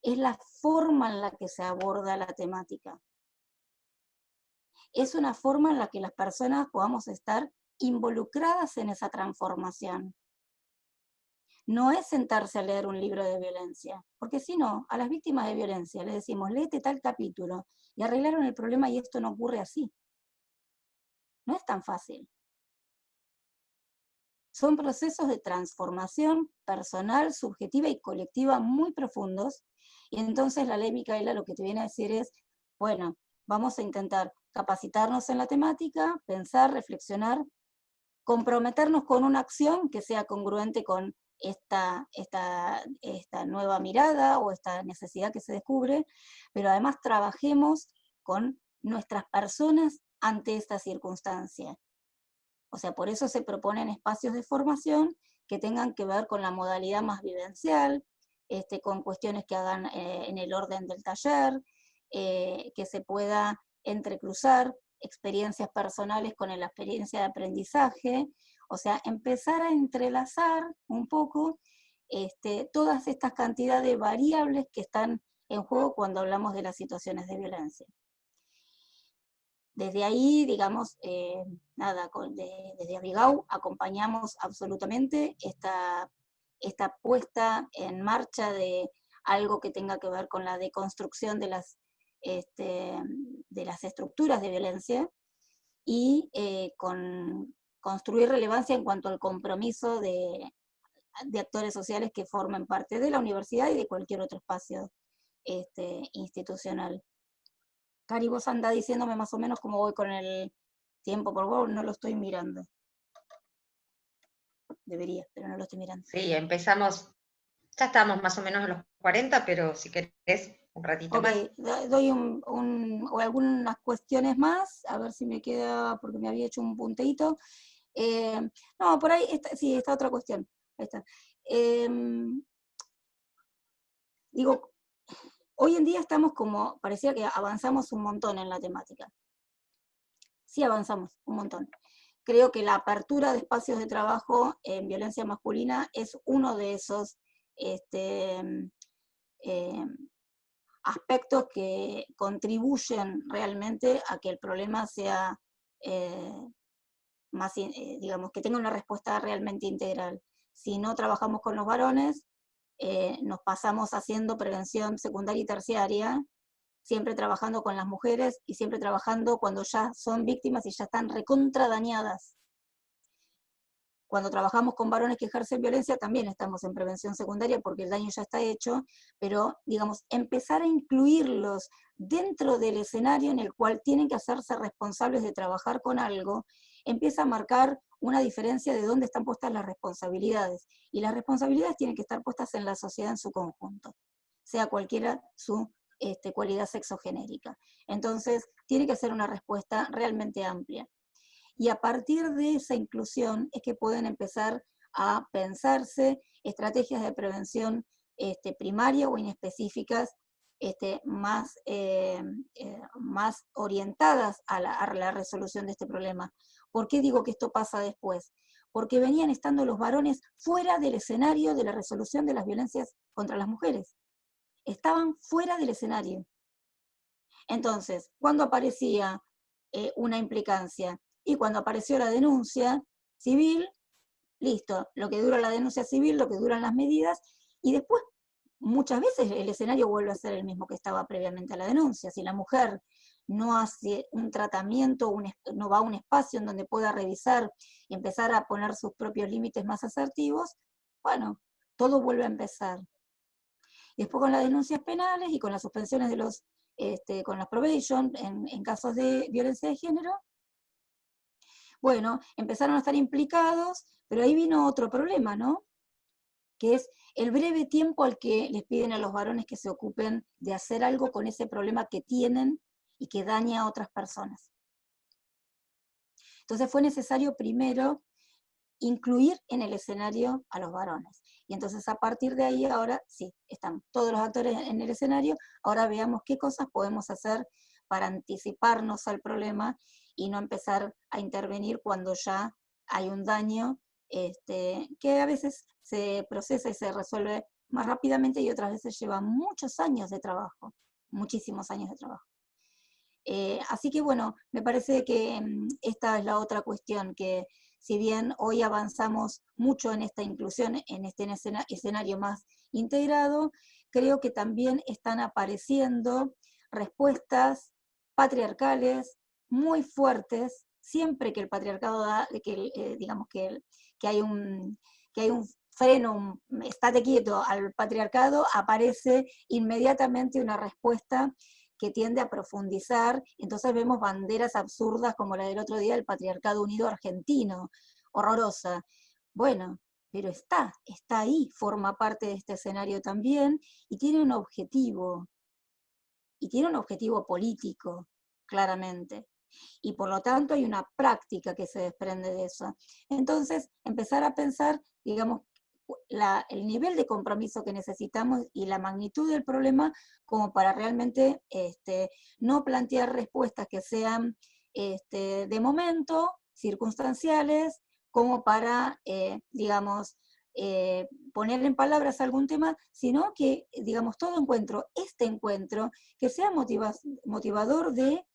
la forma en la que se aborda la temática. Es una forma en la que las personas podamos estar involucradas en esa transformación. No es sentarse a leer un libro de violencia, porque si no, a las víctimas de violencia le decimos, léete tal capítulo, y arreglaron el problema, y esto no ocurre así. No es tan fácil. Son procesos de transformación personal, subjetiva y colectiva muy profundos, y entonces la ley Micaela lo que te viene a decir es, bueno, vamos a intentar capacitarnos en la temática, pensar, reflexionar, comprometernos con una acción que sea congruente con esta nueva mirada o esta necesidad que se descubre, pero además trabajemos con nuestras personas ante esta circunstancia. O sea, por eso se proponen espacios de formación que tengan que ver con la modalidad más vivencial, con cuestiones que hagan en el orden del taller, que se pueda entrecruzar experiencias personales con la experiencia de aprendizaje, o sea, empezar a entrelazar un poco todas estas cantidades de variables que están en juego cuando hablamos de las situaciones de violencia. Desde ahí, digamos, nada, desde Abigau acompañamos absolutamente esta puesta en marcha de algo que tenga que ver con la deconstrucción de las estructuras de violencia y con construir relevancia en cuanto al compromiso de actores sociales que formen parte de la universidad y de cualquier otro espacio institucional. Cari, vos andá diciéndome más o menos cómo voy con el tiempo, por favor, no lo estoy mirando. Debería, pero no lo estoy mirando. Sí, empezamos, ya estamos más o menos en los 40, pero si querés un ratito más. Doy o algunas cuestiones más, a ver si me queda, porque me había hecho un punteíto. No, por ahí, sí, está otra cuestión. Ahí está. digo, hoy en día estamos como, parecía que avanzamos un montón en la temática. Sí avanzamos un montón. Creo que la apertura de espacios de trabajo en violencia masculina es uno de esos eh, aspectos que contribuyen realmente a que el problema sea más, digamos, que tenga una respuesta realmente integral. Si no trabajamos con los varones, nos pasamos haciendo prevención secundaria y terciaria, siempre trabajando con las mujeres y siempre trabajando cuando ya son víctimas y ya están recontra dañadas. Cuando trabajamos con varones que ejercen violencia, también estamos en prevención secundaria porque el daño ya está hecho, pero, digamos, empezar a incluirlos dentro del escenario en el cual tienen que hacerse responsables de trabajar con algo, empieza a marcar una diferencia de dónde están puestas las responsabilidades. Y las responsabilidades tienen que estar puestas en la sociedad en su conjunto, sea cualquiera su cualidad sexogenérica. Entonces, tiene que ser una respuesta realmente amplia. Y a partir de esa inclusión es que pueden empezar a pensarse estrategias de prevención primaria o inespecíficas más orientadas a la resolución de este problema. ¿Por qué digo que esto pasa después? Porque venían estando los varones fuera del escenario de la resolución de las violencias contra las mujeres. Estaban fuera del escenario. Entonces, cuando aparecía una implicancia y cuando apareció la denuncia civil, listo, lo que dura la denuncia civil, lo que duran las medidas, y después muchas veces el escenario vuelve a ser el mismo que estaba previamente a la denuncia. Si la mujer no hace un tratamiento, no va a un espacio en donde pueda revisar y empezar a poner sus propios límites más asertivos, bueno, todo vuelve a empezar. Y después con las denuncias penales y con las suspensiones de con las probation en casos de violencia de género, bueno, empezaron a estar implicados, pero ahí vino otro problema, ¿no? Que es el breve tiempo al que les piden a los varones que se ocupen de hacer algo con ese problema que tienen y que daña a otras personas. Entonces fue necesario primero incluir en el escenario a los varones. Y entonces a partir de ahí ahora sí, están todos los actores en el escenario, ahora veamos qué cosas podemos hacer para anticiparnos al problema y no empezar a intervenir cuando ya hay un daño que a veces se procesa y se resuelve más rápidamente y otras veces lleva muchos años de trabajo, muchísimos años de trabajo. Así que bueno, me parece que esta es la otra cuestión, que si bien hoy avanzamos mucho en esta inclusión, en este escenario más integrado, creo que también están apareciendo respuestas patriarcales muy fuertes, siempre que el patriarcado da, digamos que hay un freno, estate quieto al patriarcado, aparece inmediatamente una respuesta que tiende a profundizar, entonces vemos banderas absurdas como la del otro día del Patriarcado Unido Argentino, horrorosa. Bueno, pero está ahí, forma parte de este escenario también, y tiene un objetivo político, claramente. Y por lo tanto hay una práctica que se desprende de eso. Entonces, empezar a pensar, digamos, el nivel de compromiso que necesitamos y la magnitud del problema como para realmente no plantear respuestas que sean de momento, circunstanciales, como para, digamos, poner en palabras algún tema, sino que, digamos, todo encuentro, que sea motivador de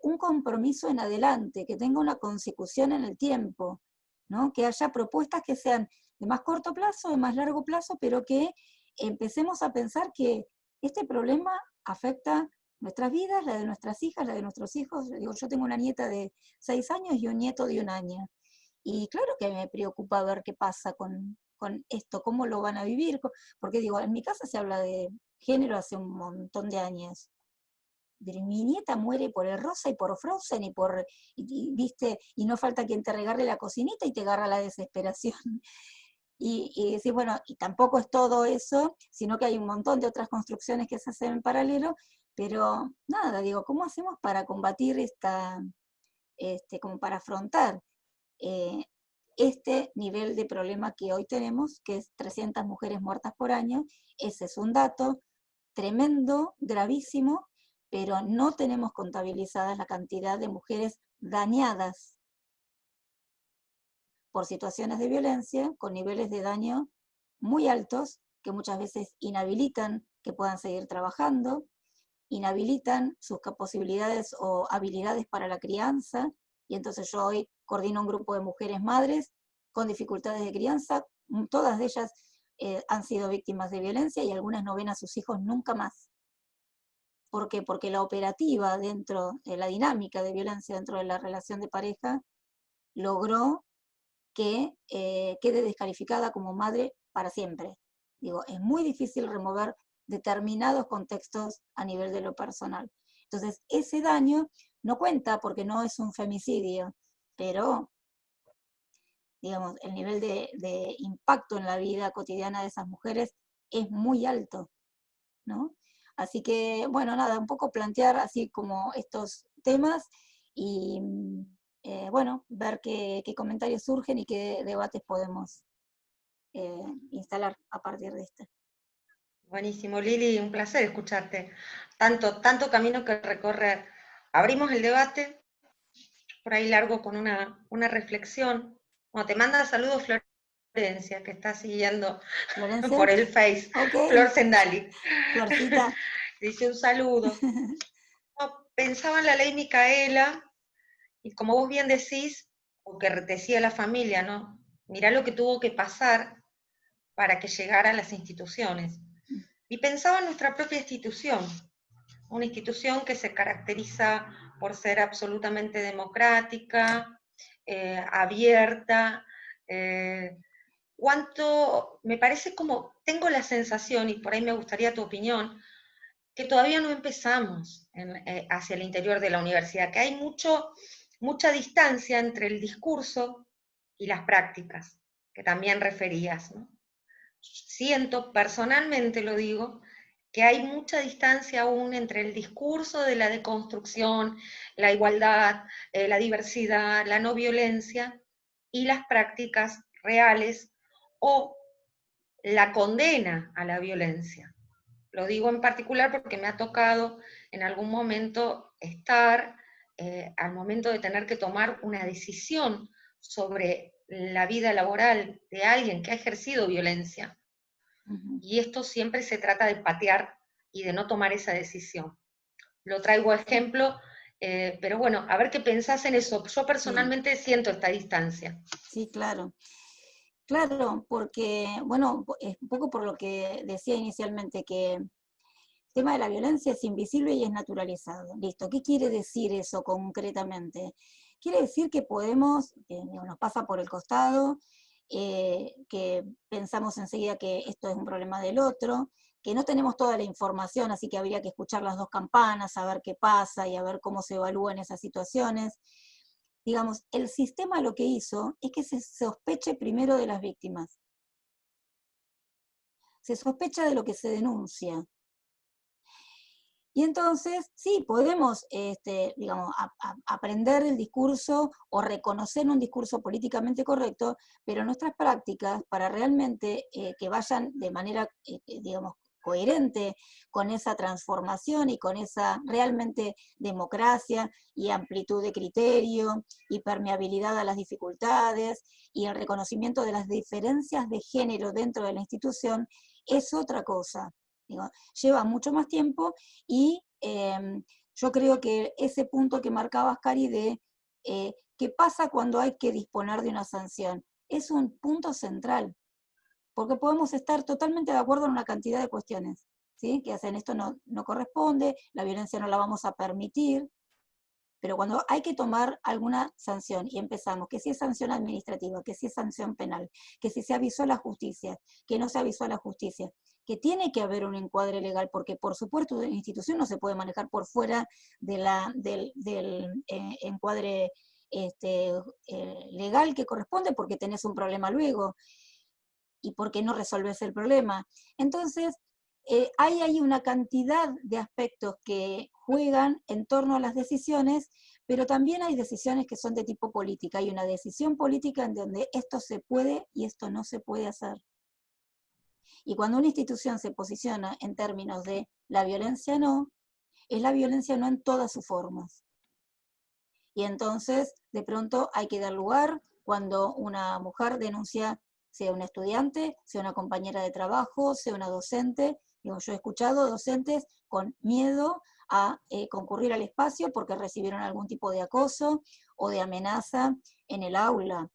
un compromiso en adelante, que tenga una consecución en el tiempo, ¿no? Que haya propuestas que sean de más corto plazo, de más largo plazo, pero que empecemos a pensar que este problema afecta nuestras vidas, la de nuestras hijas, la de nuestros hijos. Digo, yo tengo una nieta de 6 años y un nieto de 1 año. Y claro que me preocupa ver qué pasa con esto, cómo lo van a vivir, porque digo, en mi casa se habla de género hace un montón de años. Pero mi nieta muere por el rosa y por Frozen ¿viste? Y no falta quien te regale la cocinita y te agarra la desesperación. Y decís, bueno, y tampoco es todo eso, sino que hay un montón de otras construcciones que se hacen en paralelo, pero nada, digo, ¿cómo hacemos para combatir como para afrontar este nivel de problema que hoy tenemos, que es 300 mujeres muertas por año. Ese es un dato tremendo, gravísimo, pero no tenemos contabilizadas la cantidad de mujeres dañadas por situaciones de violencia, con niveles de daño muy altos, que muchas veces inhabilitan que puedan seguir trabajando, inhabilitan sus posibilidades o habilidades para la crianza, y entonces yo hoy coordino un grupo de mujeres madres con dificultades de crianza, todas de ellas han sido víctimas de violencia y algunas no ven a sus hijos nunca más. ¿Por qué? Porque la operativa dentro de la dinámica de violencia dentro de la relación de pareja logró que quede descalificada como madre para siempre. Digo, es muy difícil remover determinados contextos a nivel de lo personal. Entonces, ese daño no cuenta porque no es un femicidio, pero, digamos, el nivel de impacto en la vida cotidiana de esas mujeres es muy alto, ¿no? Así que, bueno, nada, un poco plantear así como estos temas y, bueno, ver qué comentarios surgen y qué debates podemos instalar a partir de esto. Buenísimo, Lili, un placer escucharte. Tanto camino que recorrer. Abrimos el debate, por ahí largo con una reflexión. Bueno, te manda saludos Florencia, que está siguiendo Florencia, por el Face. ok, Flor Sendali. Florcita. Dice un saludo. No, pensaba en la ley Micaela, y como vos bien decís, o que decía la familia, ¿no? Mirá lo que tuvo que pasar para que llegara a las instituciones. Y pensaba en nuestra propia institución, una institución que se caracteriza por ser absolutamente democrática, abierta. Me parece como, tengo la sensación, y por ahí me gustaría tu opinión, que todavía no empezamos hacia el interior de la universidad, que hay mucha distancia entre el discurso y las prácticas, que también referías, ¿no? Siento, personalmente lo digo, que hay mucha distancia aún entre el discurso de la deconstrucción, la igualdad, la diversidad, la no violencia, y las prácticas reales o la condena a la violencia. Lo digo en particular porque me ha tocado en algún momento estar al momento de tener que tomar una decisión sobre la vida laboral de alguien que ha ejercido violencia. Y esto siempre se trata de patear y de no tomar esa decisión. Lo traigo a ejemplo, pero bueno, a ver qué pensás en eso. Yo Sí, personalmente siento esta distancia. sí, claro. Claro, porque, bueno, es un poco por lo que decía inicialmente, que el tema de la violencia es invisible y es naturalizado. Listo, ¿qué quiere decir eso concretamente? Quiere decir que podemos, nos pasa por el costado, que pensamos enseguida que esto es un problema del otro, que no tenemos toda la información, así que habría que escuchar las dos campanas, a ver qué pasa y a ver cómo se evalúan esas situaciones. Digamos, el sistema lo que hizo es que se sospeche primero de las víctimas. Se sospecha de lo que se denuncia. Y entonces, sí, podemos, digamos, aprender el discurso o reconocer un discurso políticamente correcto, pero nuestras prácticas, para realmente que vayan de manera, digamos, coherente con esa transformación y con esa realmente democracia y amplitud de criterio y permeabilidad a las dificultades y el reconocimiento de las diferencias de género dentro de la institución, es otra cosa. Digo, lleva mucho más tiempo y yo creo que ese punto que marcabas, Cari, de qué pasa cuando hay que disponer de una sanción, es un punto central, porque podemos estar totalmente de acuerdo en una cantidad de cuestiones, ¿sí? Que hacen esto no corresponde, la violencia no la vamos a permitir, pero cuando hay que tomar alguna sanción y empezamos, que si es sanción administrativa, que si es sanción penal, que si se avisó a la justicia, que no se avisó a la justicia, que tiene que haber un encuadre legal, porque por supuesto la institución no se puede manejar por fuera del encuadre legal que corresponde, porque tenés un problema luego y porque no resolves el problema. Entonces, hay una cantidad de aspectos que juegan en torno a las decisiones, pero también hay decisiones que son de tipo política. Hay una decisión política en donde esto se puede y esto no se puede hacer. Y cuando una institución se posiciona en términos de la violencia no, es la violencia no en todas sus formas. Y entonces, de pronto hay que dar lugar cuando una mujer denuncia, sea una estudiante, sea una compañera de trabajo, sea una docente. Digo, yo he escuchado docentes con miedo a concurrir al espacio porque recibieron algún tipo de acoso o de amenaza en el aula,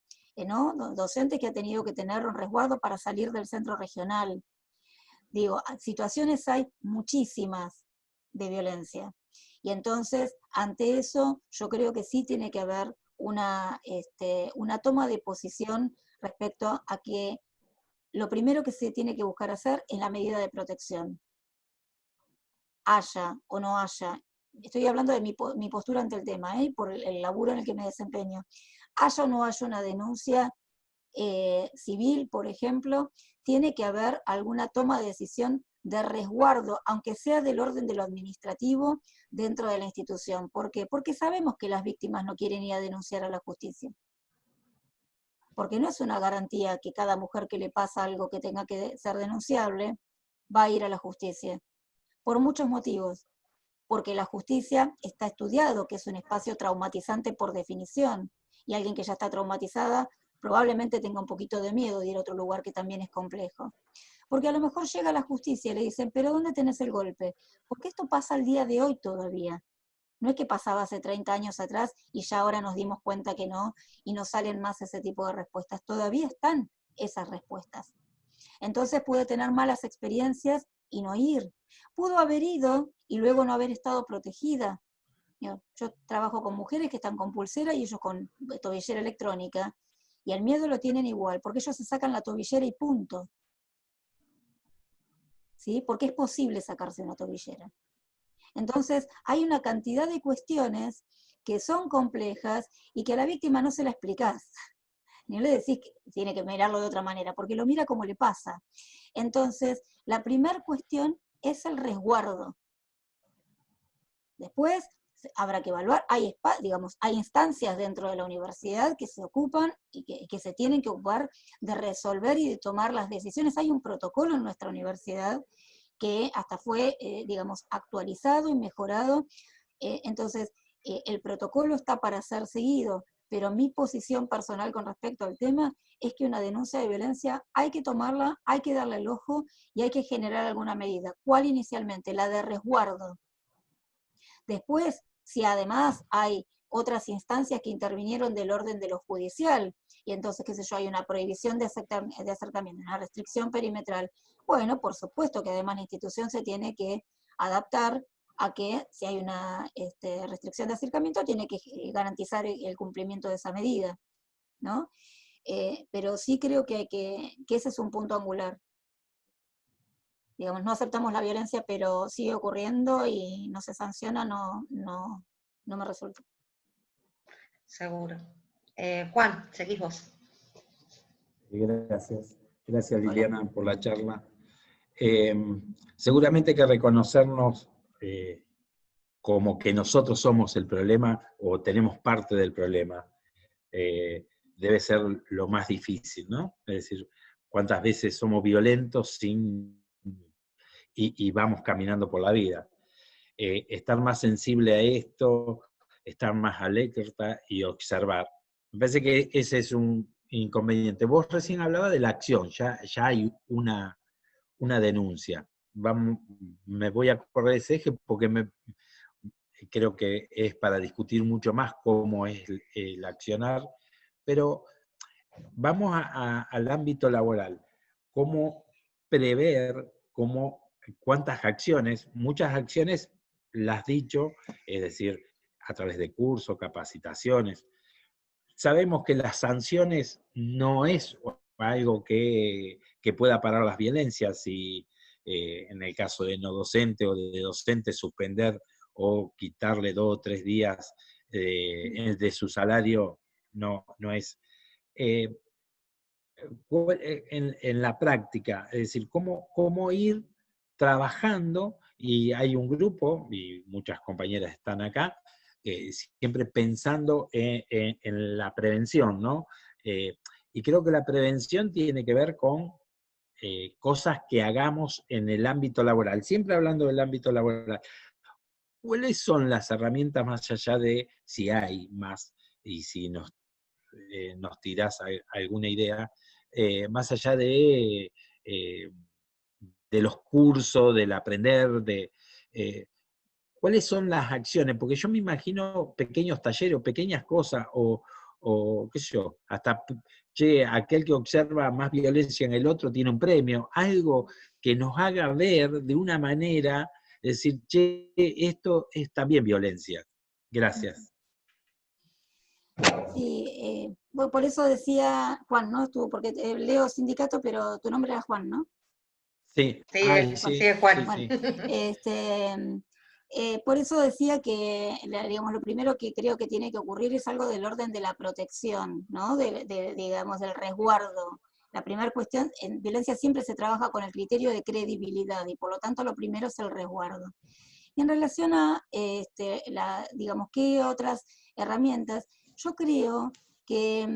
¿no? Docentes que han tenido que tener un resguardo para salir del centro regional. Digo, situaciones hay muchísimas de violencia. Y entonces, ante eso, yo creo que sí tiene que haber una toma de posición respecto a que lo primero que se tiene que buscar hacer es la medida de protección. Haya o no haya, estoy hablando de mi postura ante el tema, por el laburo en el que me desempeño, haya o no haya una denuncia civil, por ejemplo, tiene que haber alguna toma de decisión de resguardo, aunque sea del orden de lo administrativo, dentro de la institución. ¿Por qué? Porque sabemos que las víctimas no quieren ir a denunciar a la justicia. Porque no es una garantía que cada mujer que le pasa algo que tenga que ser denunciable va a ir a la justicia. Por muchos motivos. Porque la justicia está estudiado, que es un espacio traumatizante por definición, y alguien que ya está traumatizada probablemente tenga un poquito de miedo de ir a otro lugar que también es complejo. Porque a lo mejor llega a la justicia y le dicen, pero ¿dónde tenés el golpe? Porque esto pasa al día de hoy todavía. No es que pasaba hace 30 años atrás y ya ahora nos dimos cuenta que no, y no salen más ese tipo de respuestas. Todavía están esas respuestas. Entonces puede tener malas experiencias y no ir. Pudo haber ido y luego no haber estado protegida. Yo trabajo con mujeres que están con pulsera y ellos con tobillera electrónica. Y el miedo lo tienen igual, porque ellos se sacan la tobillera y punto. ¿Sí? Porque es posible sacarse una tobillera. Entonces, hay una cantidad de cuestiones que son complejas y que a la víctima no se la explicás. Ni le decís que tiene que mirarlo de otra manera, porque lo mira como le pasa. Entonces, la primera cuestión es el resguardo. Después habrá que evaluar, hay instancias dentro de la universidad que se ocupan y que se tienen que ocupar de resolver y de tomar las decisiones. Hay un protocolo en nuestra universidad que hasta fue, actualizado y mejorado. Entonces, el protocolo está para ser seguido, pero mi posición personal con respecto al tema es que una denuncia de violencia hay que tomarla, hay que darle el ojo y hay que generar alguna medida. ¿Cuál inicialmente? La de resguardo. Después, si además hay otras instancias que intervinieron del orden de lo judicial, y entonces, qué sé yo, hay una prohibición de acercamiento, una restricción perimetral, bueno, por supuesto que además la institución se tiene que adaptar a que si hay una restricción de acercamiento, tiene que garantizar el cumplimiento de esa medida, ¿no? Pero sí creo que ese es un punto angular. Digamos, no aceptamos la violencia, pero sigue ocurriendo y no se sanciona, no me resulta. Seguro. Juan, seguís vos. Gracias. Gracias, Liliana, por la charla. Seguramente hay que reconocernos como que nosotros somos el problema o tenemos parte del problema. Debe ser lo más difícil, ¿no? Es decir, cuántas veces somos violentos y vamos caminando por la vida. Estar más sensible a esto, estar más alerta y observar. Me parece que ese es un inconveniente. Vos recién hablabas de la acción, ya hay una denuncia. Me voy a correr ese eje porque creo que es para discutir mucho más cómo es el accionar, pero vamos al ámbito laboral. ¿Cómo prever cuántas acciones? Muchas acciones las has dicho, es decir, a través de cursos, capacitaciones. Sabemos que las sanciones no es algo que pueda parar las violencias, y en el caso de no docente o de docente, suspender o quitarle 2 o 3 días de su salario no es. En la práctica, es decir, cómo ir trabajando, y hay un grupo, y muchas compañeras están acá, siempre pensando en la prevención, ¿no? Y creo que la prevención tiene que ver con cosas que hagamos en el ámbito laboral. Siempre hablando del ámbito laboral. ¿Cuáles son las herramientas más allá de si hay más, y si nos tirás alguna idea, más allá de los cursos, del aprender, eh, ¿cuáles son las acciones? Porque yo me imagino pequeños talleres o pequeñas cosas, o qué sé yo, hasta, che, aquel que observa más violencia en el otro tiene un premio, algo que nos haga ver de una manera, decir, che, esto es también violencia. Gracias. Sí, bueno, por eso decía Juan, ¿no? Tú, porque leo sindicato, pero tu nombre era Juan, ¿no? Sí, Sí, ay, sí, sí, es Juan. sí, Bueno, por eso decía que, digamos, lo primero que creo que tiene que ocurrir es algo del orden de la protección, ¿no? Digamos, del resguardo. La primera cuestión, en violencia siempre se trabaja con el criterio de credibilidad y por lo tanto lo primero es el resguardo. Y en relación a, digamos, qué otras herramientas, yo creo que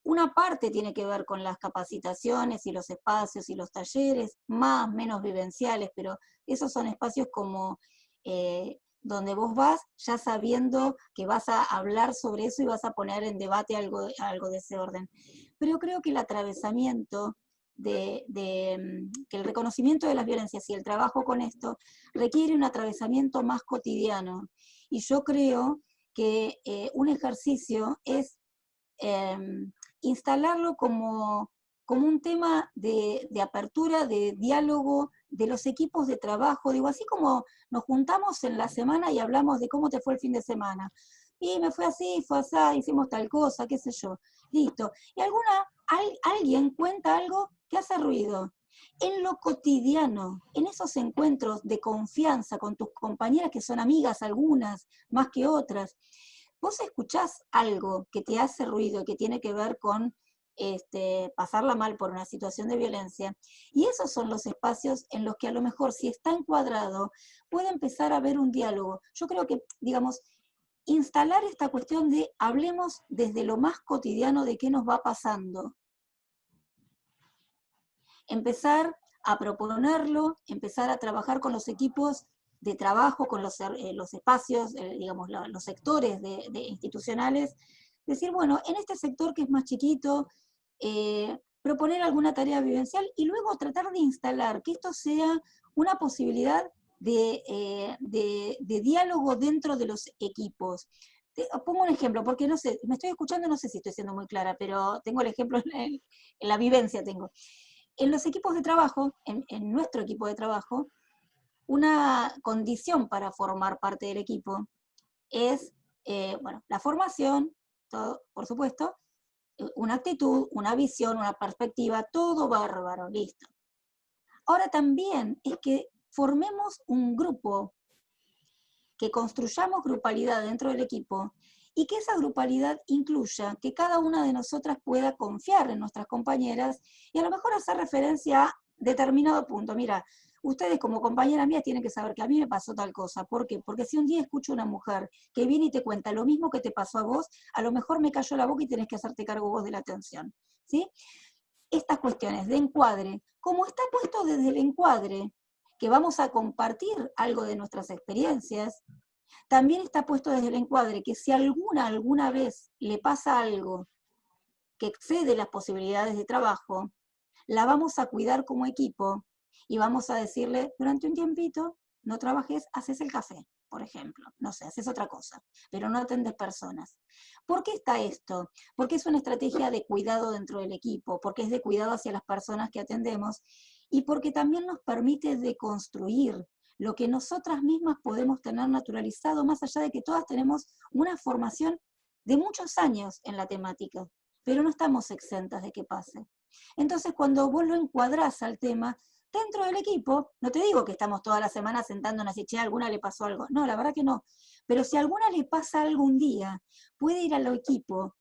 una parte tiene que ver con las capacitaciones y los espacios y los talleres, más, menos vivenciales, pero esos son espacios como donde vos vas ya sabiendo que vas a hablar sobre eso y vas a poner en debate algo de ese orden. Pero creo que el atravesamiento que el reconocimiento de las violencias y el trabajo con esto requiere un atravesamiento más cotidiano. Y yo creo que un ejercicio es instalarlo como un tema de apertura, de diálogo de los equipos de trabajo. Digo, así como nos juntamos en la semana y hablamos de cómo te fue el fin de semana. Y me fue así, fue así, hicimos tal cosa, qué sé yo. Listo. Y alguien cuenta algo que hace ruido. En lo cotidiano, en esos encuentros de confianza con tus compañeras que son amigas algunas, más que otras, vos escuchás algo que te hace ruido, que tiene que ver con pasarla mal por una situación de violencia, y esos son los espacios en los que a lo mejor, si está encuadrado, puede empezar a haber un diálogo. Yo creo que, digamos, instalar esta cuestión de hablemos desde lo más cotidiano de qué nos va pasando. Empezar a proponerlo, empezar a trabajar con los equipos de trabajo, con los espacios, digamos, los sectores institucionales, decir, bueno, en este sector que es más chiquito, proponer alguna tarea vivencial y luego tratar de instalar que esto sea una posibilidad de diálogo dentro de los equipos. Pongo un ejemplo, porque no sé, me estoy escuchando, no sé si estoy siendo muy clara, pero tengo el ejemplo en la vivencia tengo. En los equipos de trabajo, en nuestro equipo de trabajo, una condición para formar parte del equipo es, bueno, la formación, todo, por supuesto, una actitud, una visión, una perspectiva, todo bárbaro, listo. Ahora también es que formemos un grupo, que construyamos grupalidad dentro del equipo y que esa grupalidad incluya que cada una de nosotras pueda confiar en nuestras compañeras y a lo mejor hacer referencia a determinado punto. Mira, ustedes como compañeras mías tienen que saber que a mí me pasó tal cosa. ¿Por qué? Porque si un día escucho a una mujer que viene y te cuenta lo mismo que te pasó a vos, a lo mejor me cayó la boca y tenés que hacerte cargo vos de la atención, ¿sí? Estas cuestiones de encuadre, como está puesto desde el encuadre, que vamos a compartir algo de nuestras experiencias, también está puesto desde el encuadre que si alguna vez le pasa algo que excede las posibilidades de trabajo, la vamos a cuidar como equipo y vamos a decirle, durante un tiempito, no trabajes, haces el café, por ejemplo. No sé, haces otra cosa, pero no atendes personas. ¿Por qué está esto? Porque es una estrategia de cuidado dentro del equipo, porque es de cuidado hacia las personas que atendemos y porque también nos permite deconstruir lo que nosotras mismas podemos tener naturalizado, más allá de que todas tenemos una formación de muchos años en la temática, pero no estamos exentas de que pase. Entonces, cuando vos lo encuadrás al tema, dentro del equipo, no te digo que estamos toda la semana sentándonos y, che, a alguna le pasó algo. No, la verdad que no. Pero si a alguna le pasa algo un día, puede ir al equipo,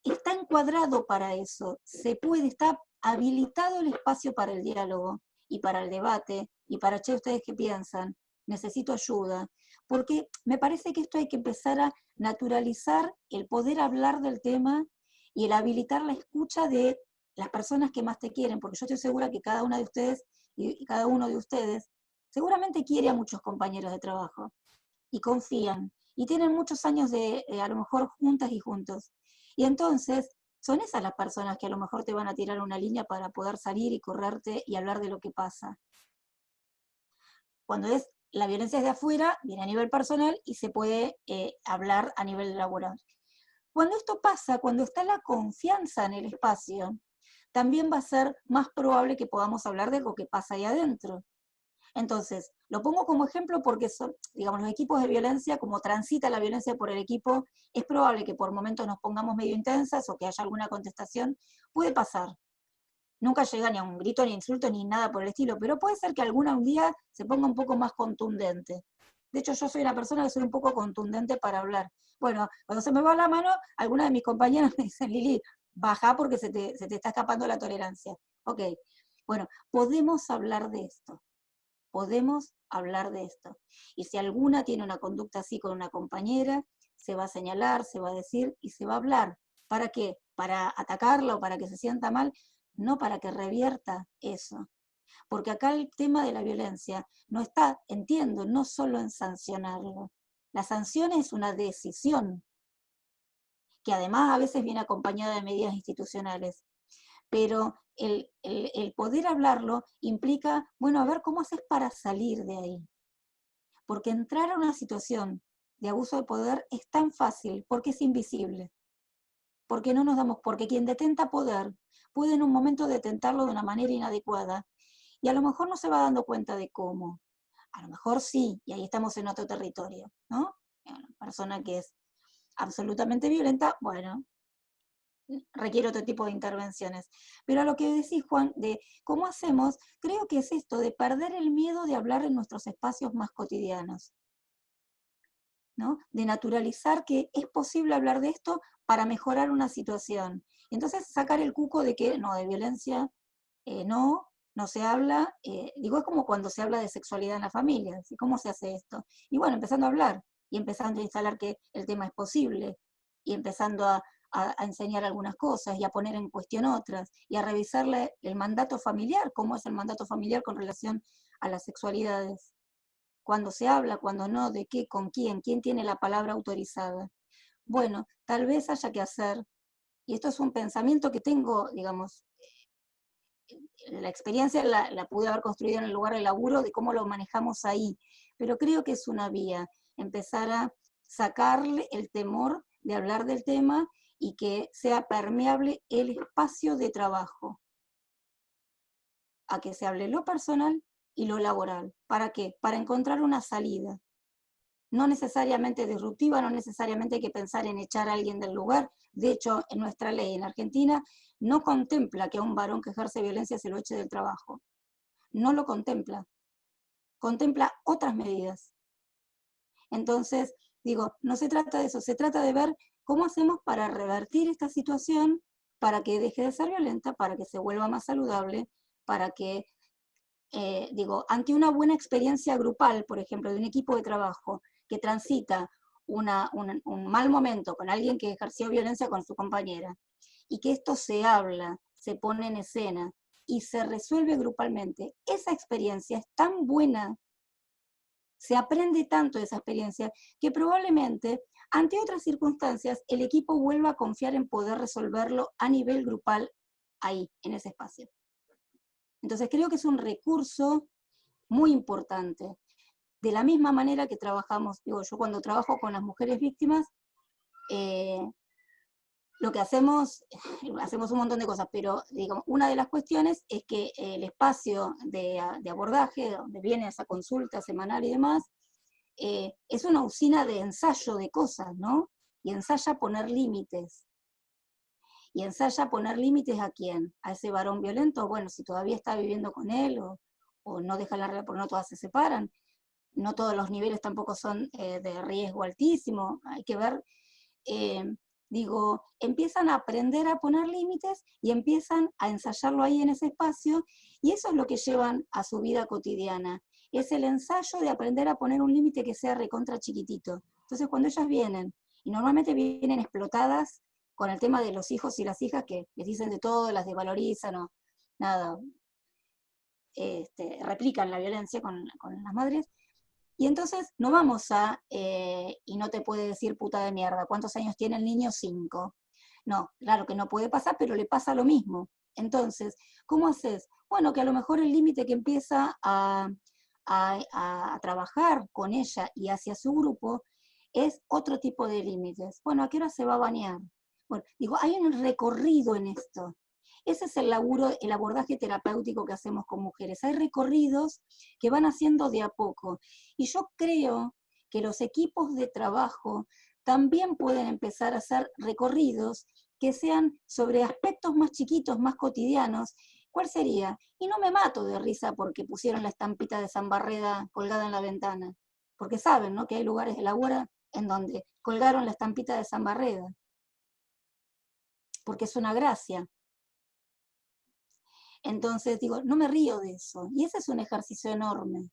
está encuadrado para eso, está habilitado el espacio para el diálogo y para el debate y para, che, ¿ustedes qué piensan? necesito ayuda, porque me parece que esto hay que empezar a naturalizar el poder hablar del tema y el habilitar la escucha de las personas que más te quieren, porque yo estoy segura que cada una de ustedes y cada uno de ustedes seguramente quiere a muchos compañeros de trabajo y confían y tienen muchos años de a lo mejor juntas y juntos. Y entonces son esas las personas que a lo mejor te van a tirar una línea para poder salir y correrte y hablar de lo que pasa. Cuando es la violencia es de afuera, viene a nivel personal y se puede hablar a nivel laboral. Cuando esto pasa, cuando está la confianza en el espacio, también va a ser más probable que podamos hablar de lo que pasa ahí adentro. Entonces, lo pongo como ejemplo porque son, digamos, los equipos de violencia, como transita la violencia por el equipo, es probable que por momentos nos pongamos medio intensas o que haya alguna contestación, puede pasar. Nunca llega ni a un grito, ni insulto, ni nada por el estilo, pero puede ser que un día se ponga un poco más contundente. De hecho, yo soy una persona que soy un poco contundente para hablar. Bueno, cuando se me va la mano, alguna de mis compañeras me dicen, Lili, baja porque se te está escapando la tolerancia. Ok, bueno, podemos hablar de esto. Podemos hablar de esto. Y si alguna tiene una conducta así con una compañera, se va a señalar, se va a decir y se va a hablar. ¿Para qué? ¿Para atacarla o para que se sienta mal? No, para que revierta eso. Porque acá el tema de la violencia no está, entiendo, no solo en sancionarlo. La sanción es una decisión, que además a veces viene acompañada de medidas institucionales. Pero el poder hablarlo implica, bueno, a ver cómo haces para salir de ahí. Porque entrar a una situación de abuso de poder es tan fácil, porque es invisible. Porque no nos damos, porque quien detenta poder puede en un momento detentarlo de una manera inadecuada y a lo mejor no se va dando cuenta de cómo. A lo mejor sí, y ahí estamos en otro territorio, ¿no? Una persona que es absolutamente violenta, bueno, requiere otro tipo de intervenciones. Pero a lo que decís, Juan, de cómo hacemos, creo que es esto, de perder el miedo de hablar en nuestros espacios más cotidianos, ¿no? De naturalizar que es posible hablar de esto para mejorar una situación. Y entonces sacar el cuco de que no, de violencia no se habla, digo, es como cuando se habla de sexualidad en la familia, ¿sí? ¿Cómo se hace esto? Y bueno, empezando a hablar, y empezando a instalar que el tema es posible, y empezando a enseñar algunas cosas, y a poner en cuestión otras, y a revisarle el mandato familiar, cómo es el mandato familiar con relación a las sexualidades. Cuándo se habla, cuándo no, de qué, con quién tiene la palabra autorizada. Bueno, tal vez haya que hacer, y esto es un pensamiento que tengo, digamos, la experiencia la pude haber construido en el lugar de laburo, de cómo lo manejamos ahí, pero creo que es una vía, empezar a sacarle el temor de hablar del tema y que sea permeable el espacio de trabajo, a que se hable lo personal y lo laboral. ¿Para qué? Para encontrar una salida. No necesariamente disruptiva, no necesariamente hay que pensar en echar a alguien del lugar. De hecho, en nuestra ley en Argentina no contempla que a un varón que ejerce violencia se lo eche del trabajo. No lo contempla. Contempla otras medidas. Entonces, digo, no se trata de eso, se trata de ver cómo hacemos para revertir esta situación, para que deje de ser violenta, para que se vuelva más saludable, para que, digo, ante una buena experiencia grupal, por ejemplo, de un equipo de trabajo que transita un mal momento con alguien que ejerció violencia con su compañera, y que esto se habla, se pone en escena y se resuelve grupalmente, esa experiencia es tan buena, se aprende tanto de esa experiencia, que probablemente ante otras circunstancias el equipo vuelva a confiar en poder resolverlo a nivel grupal ahí, en ese espacio. Entonces creo que es un recurso muy importante. De la misma manera que trabajamos, digo, yo cuando trabajo con las mujeres víctimas, lo que hacemos un montón de cosas, pero digamos, una de las cuestiones es que el espacio de abordaje, donde viene esa consulta semanal y demás, es una usina de ensayo de cosas, ¿no? Y ensaya poner límites. ¿Y ensaya poner límites a quién? ¿A ese varón violento? Bueno, si todavía está viviendo con él, o no deja la relación, porque no todas se separan. No todos los niveles tampoco son de riesgo altísimo. Hay que ver, digo, empiezan a aprender a poner límites y empiezan a ensayarlo ahí en ese espacio, y eso es lo que llevan a su vida cotidiana. es el ensayo de aprender a poner un límite que sea recontra chiquitito. Entonces cuando ellas vienen, y normalmente vienen explotadas con el tema de los hijos y las hijas que les dicen de todo, las desvalorizan o nada, replican la violencia con las madres, y entonces no vamos a, y no te puede decir puta de mierda, ¿cuántos años tiene el niño? 5. No, claro que no puede pasar, pero le pasa lo mismo. Entonces, ¿cómo haces? Bueno, que a lo mejor el límite que empieza a trabajar con ella y hacia su grupo es otro tipo de límites. Bueno, ¿a qué hora se va a bañar? Bueno, digo, hay un recorrido en esto. Ese es el laburo, el abordaje terapéutico que hacemos con mujeres. Hay recorridos que van haciendo de a poco. Y yo creo que los equipos de trabajo también pueden empezar a hacer recorridos que sean sobre aspectos más chiquitos, más cotidianos. ¿Cuál sería? Y no me mato de risa porque pusieron la estampita de San Barreda colgada en la ventana. Porque saben, ¿no?, que hay lugares de labura en donde colgaron la estampita de San Barreda. Porque es una gracia. Entonces digo, no me río de eso. Y ese es un ejercicio enorme.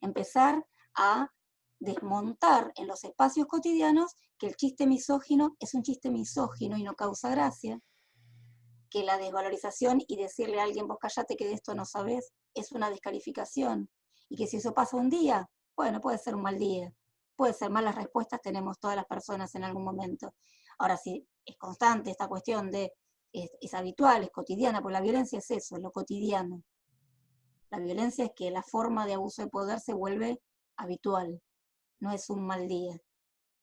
Empezar a desmontar en los espacios cotidianos que el chiste misógino es un chiste misógino y no causa gracia, que la desvalorización y decirle a alguien, vos callate que de esto no sabés, es una descalificación, y que si eso pasa un día, bueno, puede ser un mal día, puede ser malas respuestas, tenemos todas las personas en algún momento. Ahora, si es constante esta cuestión de, es habitual, es cotidiana, porque la violencia es eso, es lo cotidiano. La violencia es que la forma de abuso de poder se vuelve habitual, no es un mal día.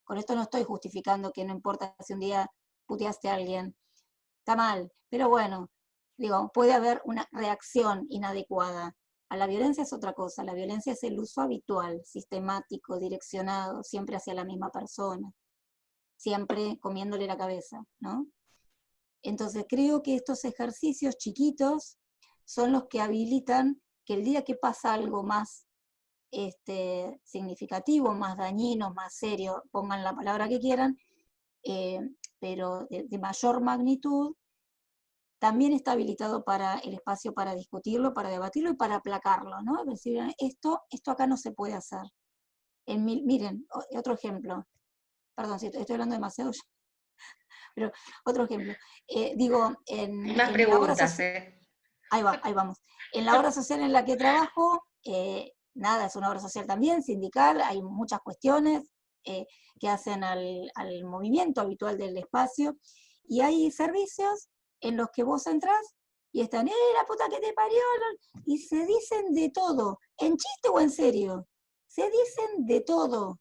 Con esto no estoy justificando que no importa si un día puteaste a alguien, está mal, pero bueno, digo, puede haber una reacción inadecuada. A la violencia es otra cosa, la violencia es el uso habitual, sistemático, direccionado, siempre hacia la misma persona, siempre comiéndole la cabeza, ¿no? Entonces creo que estos ejercicios chiquitos son los que habilitan que el día que pasa algo más significativo, más dañino, más serio, pongan la palabra que quieran, pero de mayor magnitud, también está habilitado para el espacio para discutirlo, para debatirlo y para aplacarlo, ¿no? Es decir, esto acá no se puede hacer. Miren, otro ejemplo, perdón, si estoy hablando demasiado ya, pero otro ejemplo, digo, Hay más en la obra preguntas, social, ahí vamos, en la obra social en la que trabajo, nada, es una obra social también, sindical, hay muchas cuestiones que hacen al movimiento habitual del espacio, y hay servicios en los que vos entrás y están, la puta que te parió, y se dicen de todo, en chiste o en serio, se dicen de todo.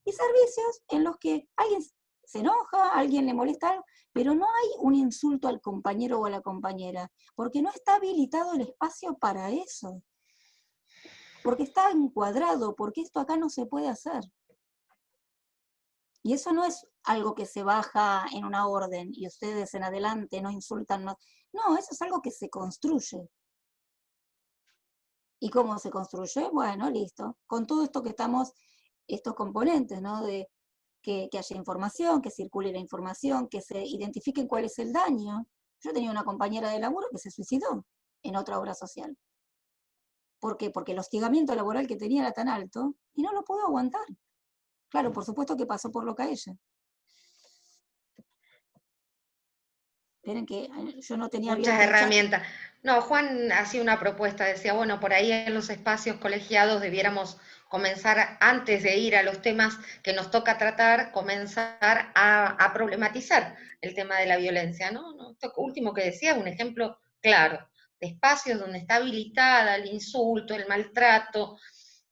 Y servicios en los que alguien se enoja, alguien le molesta algo, pero no hay un insulto al compañero o a la compañera, porque no está habilitado el espacio para eso, porque está encuadrado, porque esto acá no se puede hacer. Y eso no es algo que se baja en una orden y ustedes en adelante no insultan más. No, eso es algo que se construye. ¿Y cómo se construye? Bueno, listo. Con todo esto que estamos, estos componentes, ¿no? De que haya información, que circule la información, que se identifiquen cuál es el daño. Yo tenía una compañera de laburo que se suicidó en otra obra social. ¿Por qué? Porque el hostigamiento laboral que tenía era tan alto y no lo pudo aguantar. Claro, por supuesto que pasó por loca ella. Esperen que yo no tenía muchas abierto el chat. herramientas. No, Juan hacía una propuesta, decía, bueno, por ahí en los espacios colegiados debiéramos comenzar, antes de ir a los temas que nos toca tratar, comenzar a problematizar el tema de la violencia, ¿no? Esto último que decía es un ejemplo claro, de espacios donde está habilitada el insulto, el maltrato.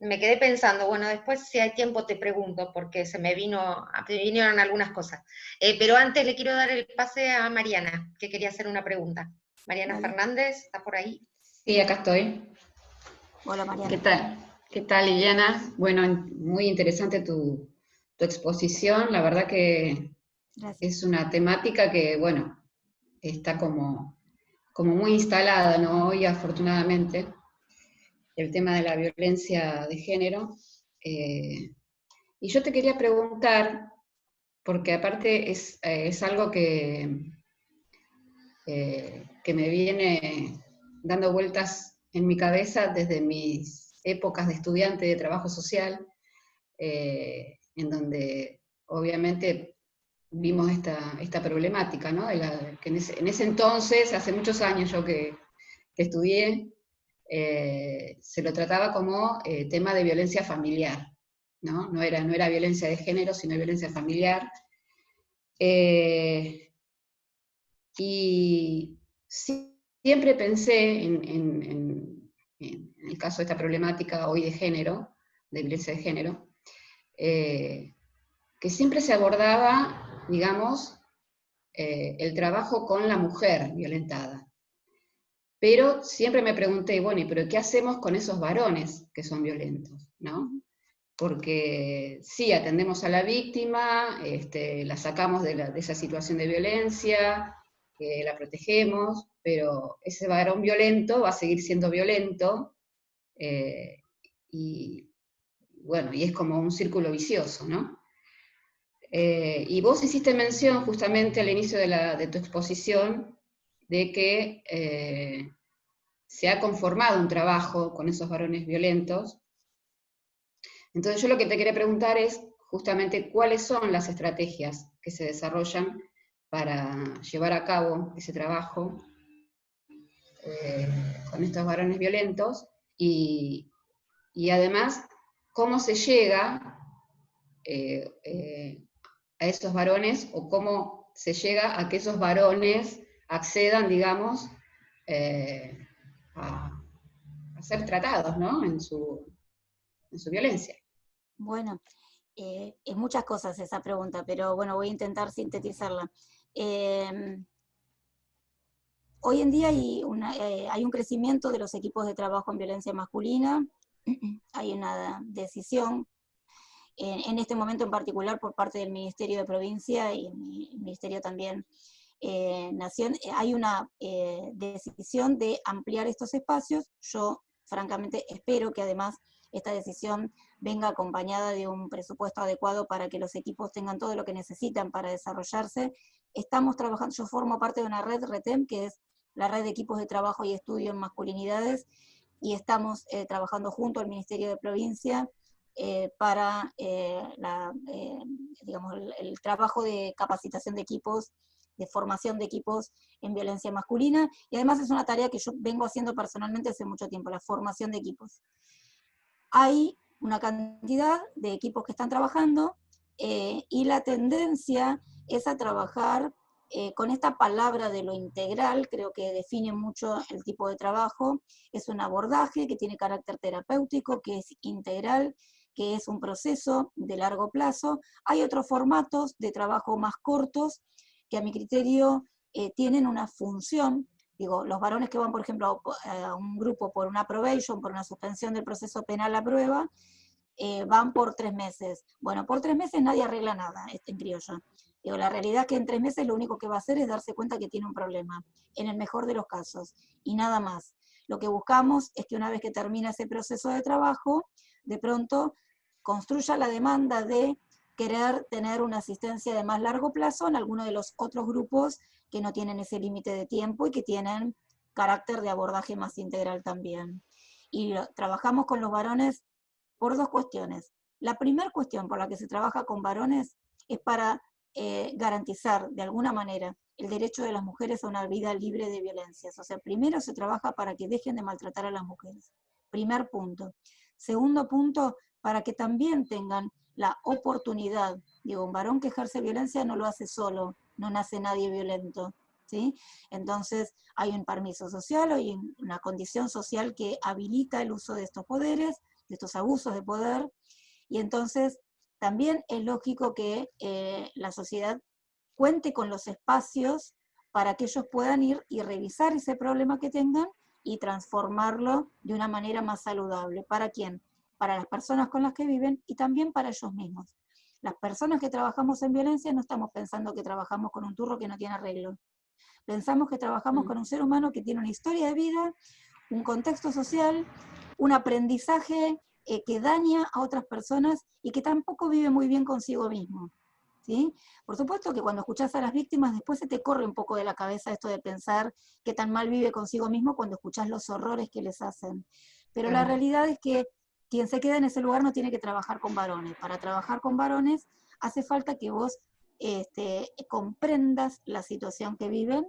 Me quedé pensando, bueno, después si hay tiempo te pregunto, porque me vinieron algunas cosas. Pero antes le quiero dar el pase a Mariana, que quería hacer una pregunta. Mariana Dale. Fernández, ¿está por ahí? Sí, acá estoy. Hola, Mariana. ¿Qué tal? ¿Qué tal, Liliana? Bueno, muy interesante tu exposición. La verdad que Gracias. es una temática que, bueno, está como muy instalada, ¿no? Hoy, afortunadamente, el tema de la violencia de género. Y yo te quería preguntar, porque aparte es algo que me viene dando vueltas en mi cabeza desde mis épocas de estudiante de trabajo social, en donde obviamente vimos esta problemática, ¿no? Que en ese entonces, hace muchos años yo que estudié, se lo trataba como tema de violencia familiar, ¿no? No era violencia de género, sino violencia familiar. Y siempre pensé en el caso de esta problemática hoy de género, de violencia de género, que siempre se abordaba, digamos, el trabajo con la mujer violentada. Pero siempre me pregunté, bueno, ¿pero qué hacemos con esos varones que son violentos? ¿No? Porque sí, atendemos a la víctima, la sacamos de esa situación de violencia, la protegemos, pero ese varón violento va a seguir siendo violento, y bueno, y es como un círculo vicioso, ¿no? Y vos hiciste mención justamente al inicio de tu exposición de que se ha conformado un trabajo con esos varones violentos. Entonces yo lo que te quería preguntar es justamente cuáles son las estrategias que se desarrollan para llevar a cabo ese trabajo con estos varones violentos, y además cómo se llega a esos varones, o cómo se llega a que esos varones accedan, digamos, a ser tratados, ¿no? en su violencia. Bueno, es muchas cosas esa pregunta, pero bueno, voy a intentar sintetizarla. Hoy en día hay un crecimiento de los equipos de trabajo en violencia masculina, hay una decisión, en este momento en particular por parte del Ministerio de Provincia y el Ministerio también Nación, hay una decisión de ampliar estos espacios. Yo francamente espero que además esta decisión venga acompañada de un presupuesto adecuado para que los equipos tengan todo lo que necesitan para desarrollarse. Estamos trabajando, yo formo parte de una red, RETEM, que es la red de equipos de trabajo y estudio en masculinidades, y estamos trabajando junto al Ministerio de Provincia para digamos, el trabajo de capacitación de equipos, de formación de equipos en violencia masculina, y además es una tarea que yo vengo haciendo personalmente hace mucho tiempo, la formación de equipos. Hay una cantidad de equipos que están trabajando, y la tendencia es a trabajar con esta palabra de lo integral. Creo que define mucho el tipo de trabajo. Es un abordaje que tiene carácter terapéutico, que es integral, que es un proceso de largo plazo. Hay otros formatos de trabajo más cortos que a mi criterio tienen una función. Digo, los varones que van, por ejemplo, a un grupo por una probation, por una suspensión del proceso penal a prueba, van por 3 meses. Bueno, por 3 meses nadie arregla nada, en criollo. Digo, la realidad es que en 3 meses lo único que va a hacer es darse cuenta que tiene un problema, en el mejor de los casos, y nada más. Lo que buscamos es que una vez que termina ese proceso de trabajo, de pronto construya la demanda de querer tener una asistencia de más largo plazo en alguno de los otros grupos que no tienen ese límite de tiempo y que tienen carácter de abordaje más integral también. Y trabajamos con los varones por 2 cuestiones. La primera cuestión por la que se trabaja con varones es para garantizar de alguna manera el derecho de las mujeres a una vida libre de violencias. O sea, primero se trabaja para que dejen de maltratar a las mujeres. Primer punto. Segundo punto, para que también tengan la oportunidad. Digo, un varón que ejerce violencia no lo hace solo, no nace nadie violento, ¿sí? Entonces hay un permiso social, hay una condición social que habilita el uso de estos poderes, de estos abusos de poder, y entonces también es lógico que la sociedad cuente con los espacios para que ellos puedan ir y revisar ese problema que tengan y transformarlo de una manera más saludable. ¿Para quién? Para las personas con las que viven y también para ellos mismos. Las personas que trabajamos en violencia no estamos pensando que trabajamos con un turro que no tiene arreglo. Pensamos que trabajamos con un ser humano que tiene una historia de vida, un contexto social, un aprendizaje que daña a otras personas y que tampoco vive muy bien consigo mismo. ¿sí? Por supuesto que cuando escuchás a las víctimas, después se te corre un poco de la cabeza esto de pensar que tan mal vive consigo mismo cuando escuchás los horrores que les hacen. Pero la realidad es que quien se queda en ese lugar no tiene que trabajar con varones. Para trabajar con varones hace falta que vos comprendas la situación que viven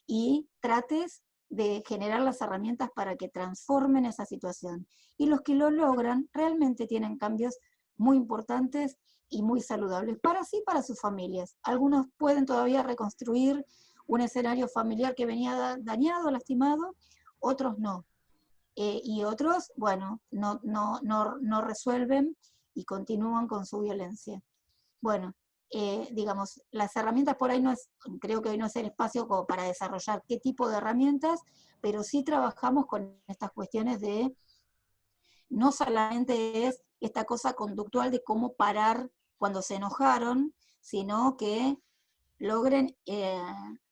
y trates de generar las herramientas para que transformen esa situación. Y los que lo logran realmente tienen cambios muy importantes y muy saludables para sí, para sus familias. Algunos pueden todavía reconstruir un escenario familiar que venía dañado, lastimado, otros no. Y otros, bueno, no resuelven y continúan con su violencia. Bueno, digamos, las herramientas por ahí creo que hoy no es el espacio como para desarrollar qué tipo de herramientas, pero sí trabajamos con estas cuestiones de, no solamente es esta cosa conductual de cómo parar cuando se enojaron, sino que logren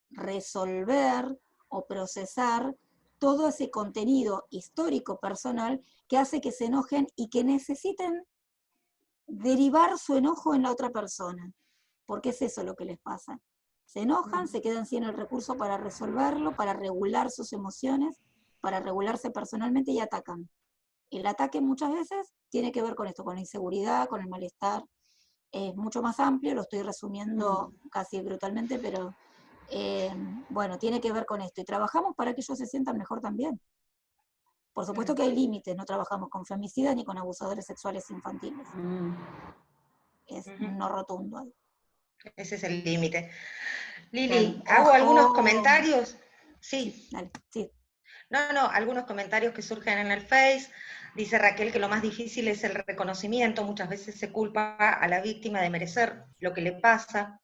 resolver o procesar todo ese contenido histórico personal que hace que se enojen y que necesiten derivar su enojo en la otra persona, porque es eso lo que les pasa. Se enojan, se quedan sin el recurso para resolverlo, para regular sus emociones, para regularse personalmente y atacan. El ataque muchas veces tiene que ver con esto, con la inseguridad, con el malestar. Es mucho más amplio, lo estoy resumiendo casi brutalmente, pero bueno, tiene que ver con esto. Y trabajamos para que ellos se sientan mejor también. Por supuesto que hay límites, no trabajamos con femicidas ni con abusadores sexuales infantiles. Es no rotundo. Ese es el límite. Lili, Claro. hago algunos comentarios. Sí. Dale, sí. No, algunos comentarios que surgen en el Face. Dice Raquel que lo más difícil es el reconocimiento. Muchas veces se culpa a la víctima de merecer lo que le pasa.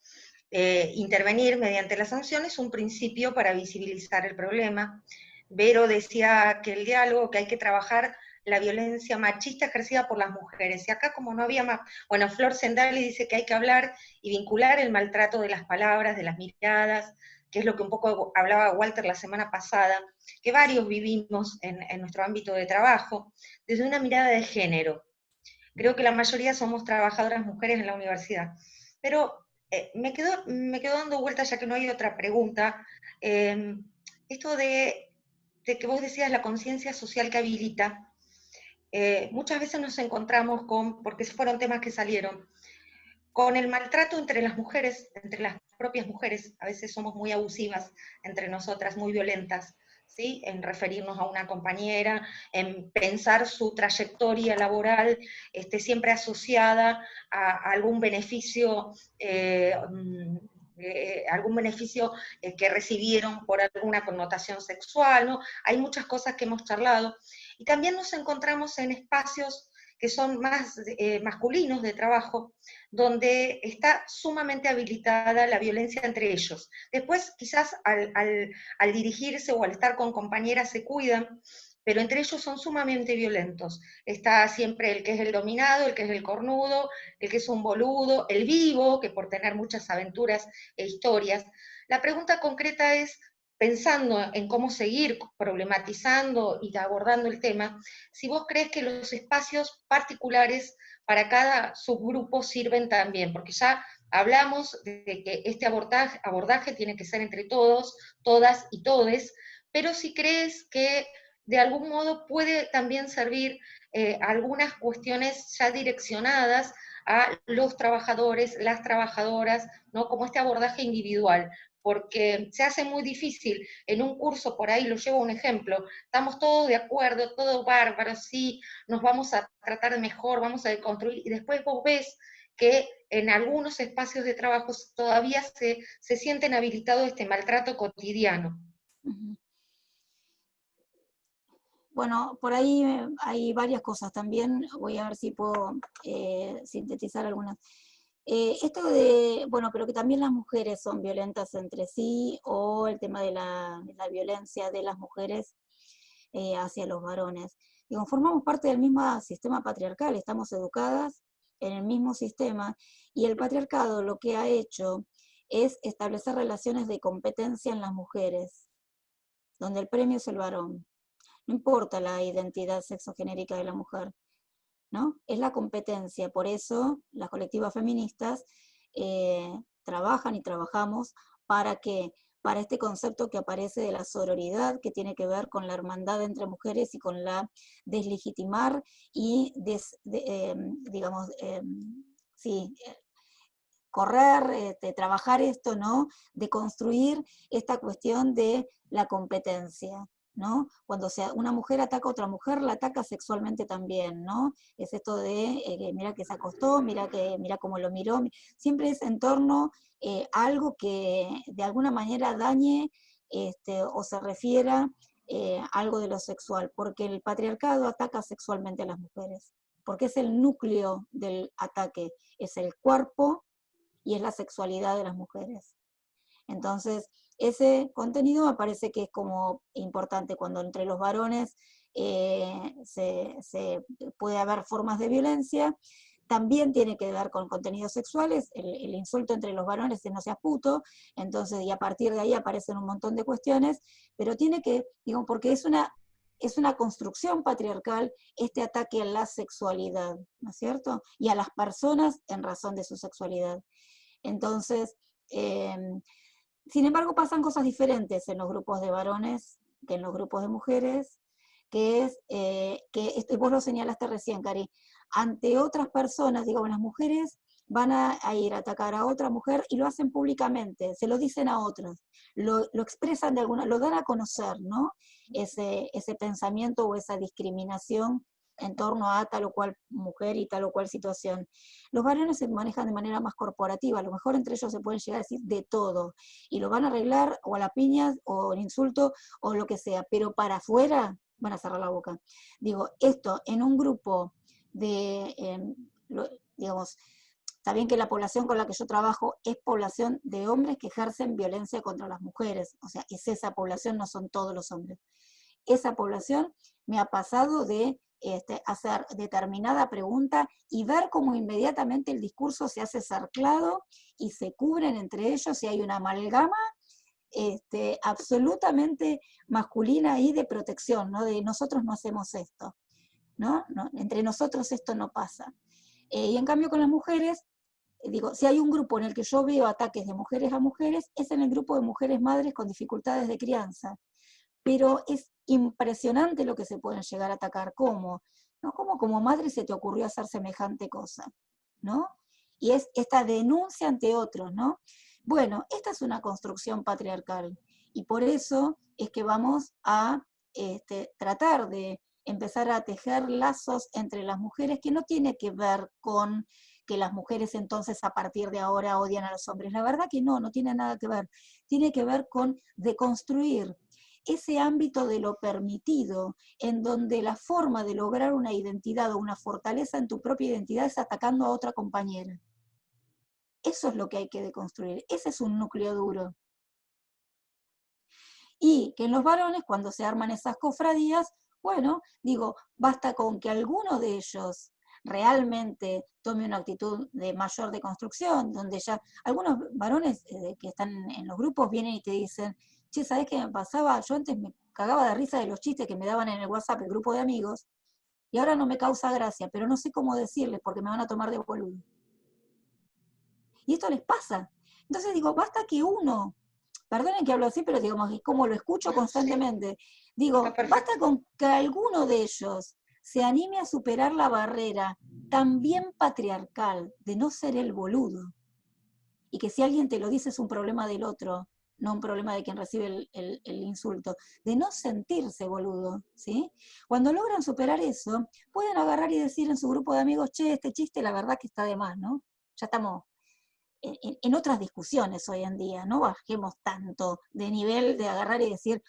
Intervenir mediante la sanción es un principio para visibilizar el problema. Vero decía que el diálogo, que hay que trabajar la violencia machista ejercida por las mujeres. Y acá como no había más, bueno, Flor Sendali dice que hay que hablar y vincular el maltrato de las palabras, de las miradas, que es lo que un poco hablaba Walter la semana pasada, que varios vivimos en nuestro ámbito de trabajo, desde una mirada de género. Creo que la mayoría somos trabajadoras mujeres en la universidad. Pero me quedo dando vueltas, ya que no hay otra pregunta, esto de que vos decías la conciencia social que habilita. Muchas veces nos encontramos con, porque fueron temas que salieron, con el maltrato entre las mujeres, entre las propias mujeres. A veces somos muy abusivas entre nosotras, muy violentas, ¿sí? En referirnos a una compañera, en pensar su trayectoria laboral siempre asociada a algún beneficio, que recibieron por alguna connotación sexual, ¿no? Hay muchas cosas que hemos charlado. Y también nos encontramos en espacios que son más masculinos de trabajo, donde está sumamente habilitada la violencia entre ellos. Después, quizás al dirigirse o al estar con compañeras se cuidan, pero entre ellos son sumamente violentos. Está siempre el que es el dominado, el que es el cornudo, el que es un boludo, el vivo, que por tener muchas aventuras e historias. La pregunta concreta es, pensando en cómo seguir problematizando y abordando el tema, si vos crees que los espacios particulares para cada subgrupo sirven también, porque ya hablamos de que este abordaje tiene que ser entre todos, todas y todes, pero si crees que de algún modo puede también servir algunas cuestiones ya direccionadas a los trabajadores, las trabajadoras, ¿no? Como este abordaje individual, porque se hace muy difícil en un curso, por ahí lo llevo a un ejemplo, estamos todos de acuerdo, todo bárbaro, sí, nos vamos a tratar mejor, vamos a deconstruir, y después vos ves que en algunos espacios de trabajo todavía se sienten habilitado este maltrato cotidiano. Bueno, por ahí hay varias cosas también, voy a ver si puedo sintetizar algunas. Esto de, bueno, pero que también las mujeres son violentas entre sí, o el tema de la violencia de las mujeres hacia los varones. Digo, formamos parte del mismo sistema patriarcal, estamos educadas en el mismo sistema, y el patriarcado lo que ha hecho es establecer relaciones de competencia en las mujeres, donde el premio es el varón. No importa la identidad sexogenérica de la mujer, ¿no? Es la competencia. Por eso las colectivas feministas trabajan y trabajamos para este concepto que aparece de la sororidad, que tiene que ver con la hermandad entre mujeres y con la deslegitimar y, digamos, sí, correr, trabajar esto, ¿no? De construir esta cuestión de la competencia, ¿no? Cuando una mujer ataca a otra mujer, la ataca sexualmente también, ¿no? Es esto de, mira que se acostó, mira cómo lo miró, siempre es en torno a algo que de alguna manera dañe o se refiera a algo de lo sexual, porque el patriarcado ataca sexualmente a las mujeres, porque es el núcleo del ataque, es el cuerpo y es la sexualidad de las mujeres. Entonces, ese contenido me parece que es como importante cuando entre los varones se puede haber formas de violencia. También tiene que ver con contenidos sexuales, el insulto entre los varones es no seas puto, entonces, y a partir de ahí aparecen un montón de cuestiones, pero tiene que, digo, porque es una construcción patriarcal este ataque a la sexualidad, ¿no es cierto? Y a las personas en razón de su sexualidad. Entonces, sin embargo, pasan cosas diferentes en los grupos de varones que en los grupos de mujeres, que es, vos lo señalaste recién, Cari, ante otras personas, digamos, las mujeres van a ir a atacar a otra mujer y lo hacen públicamente, se lo dicen a otras, lo expresan de alguna, lo dan a conocer, ¿no? Ese pensamiento o esa discriminación en torno a tal o cual mujer y tal o cual situación. Los varones se manejan de manera más corporativa, a lo mejor entre ellos se pueden llegar a decir de todo, y lo van a arreglar o a la piña, o el insulto, o lo que sea, pero para afuera van a cerrar la boca. Digo, esto en un grupo de, digamos, está bien que la población con la que yo trabajo es población de hombres que ejercen violencia contra las mujeres, o sea, es esa población, no son todos los hombres. Esa población me ha pasado de hacer determinada pregunta y ver cómo inmediatamente el discurso se hace cerclado y se cubren entre ellos y hay una amalgama absolutamente masculina ahí de protección, ¿no? De nosotros no hacemos esto, ¿no? Entre nosotros esto no pasa. Y en cambio con las mujeres, digo, si hay un grupo en el que yo veo ataques de mujeres a mujeres, es en el grupo de mujeres madres con dificultades de crianza. Pero es impresionante lo que se pueden llegar a atacar. ¿Cómo? ¿No? ¿Cómo como madre se te ocurrió hacer semejante cosa? ¿No? Y es esta denuncia ante otros, ¿no? Bueno, esta es una construcción patriarcal y por eso es que vamos a tratar de empezar a tejer lazos entre las mujeres que no tiene que ver con que las mujeres entonces a partir de ahora odian a los hombres. La verdad que no tiene nada que ver. Tiene que ver con deconstruir ese ámbito de lo permitido, en donde la forma de lograr una identidad o una fortaleza en tu propia identidad es atacando a otra compañera. Eso es lo que hay que deconstruir, ese es un núcleo duro. Y que en los varones, cuando se arman esas cofradías, bueno, digo, basta con que alguno de ellos realmente tome una actitud de mayor deconstrucción, donde ya algunos varones que están en los grupos vienen y te dicen, che, ¿sabés qué me pasaba? Yo antes me cagaba de risa de los chistes que me daban en el WhatsApp, el grupo de amigos, y ahora no me causa gracia, pero no sé cómo decirles porque me van a tomar de boludo. Y esto les pasa. Entonces digo, basta que uno, perdonen que hablo así, pero digamos, es como lo escucho constantemente, digo, basta con que alguno de ellos se anime a superar la barrera también patriarcal de no ser el boludo. Y que si alguien te lo dice es un problema del otro, no un problema de quien recibe el insulto, de no sentirse boludo, ¿sí? Cuando logran superar eso, pueden agarrar y decir en su grupo de amigos, che, este chiste la verdad que está de más, ¿no? Ya estamos en otras discusiones hoy en día, no bajemos tanto de nivel de agarrar y decir,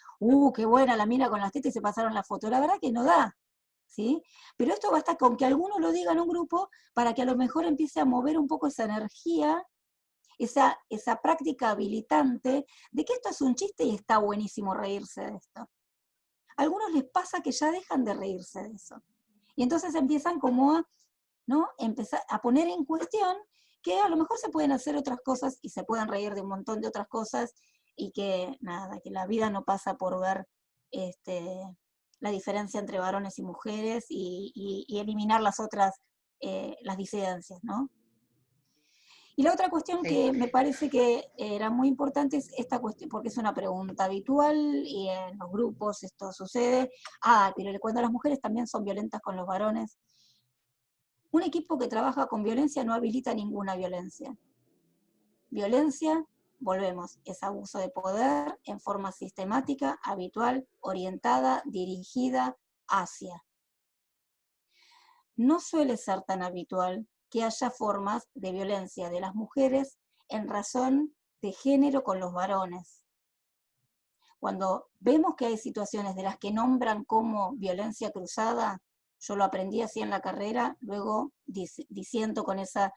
qué buena la mina con las tetas y se pasaron la foto, la verdad que no da, ¿sí? Pero esto basta con que alguno lo diga en un grupo para que a lo mejor empiece a mover un poco esa energía, esa práctica habilitante de que esto es un chiste y está buenísimo reírse de esto. A algunos les pasa que ya dejan de reírse de eso. Y entonces empiezan como a, ¿no? Empezar a poner en cuestión que a lo mejor se pueden hacer otras cosas y se pueden reír de un montón de otras cosas y que nada, que la vida no pasa por ver la diferencia entre varones y mujeres y eliminar las otras, las disidencias, ¿no? Y la otra cuestión Sí. que me parece que era muy importante es esta cuestión, porque es una pregunta habitual y en los grupos esto sucede. Pero cuando las mujeres también son violentas con los varones. Un equipo que trabaja con violencia no habilita ninguna violencia. Violencia, volvemos, es abuso de poder en forma sistemática, habitual, orientada, dirigida hacia. No suele ser tan habitual que haya formas de violencia de las mujeres en razón de género con los varones. Cuando vemos que hay situaciones de las que nombran como violencia cruzada, yo lo aprendí así en la carrera, luego diciendo con esa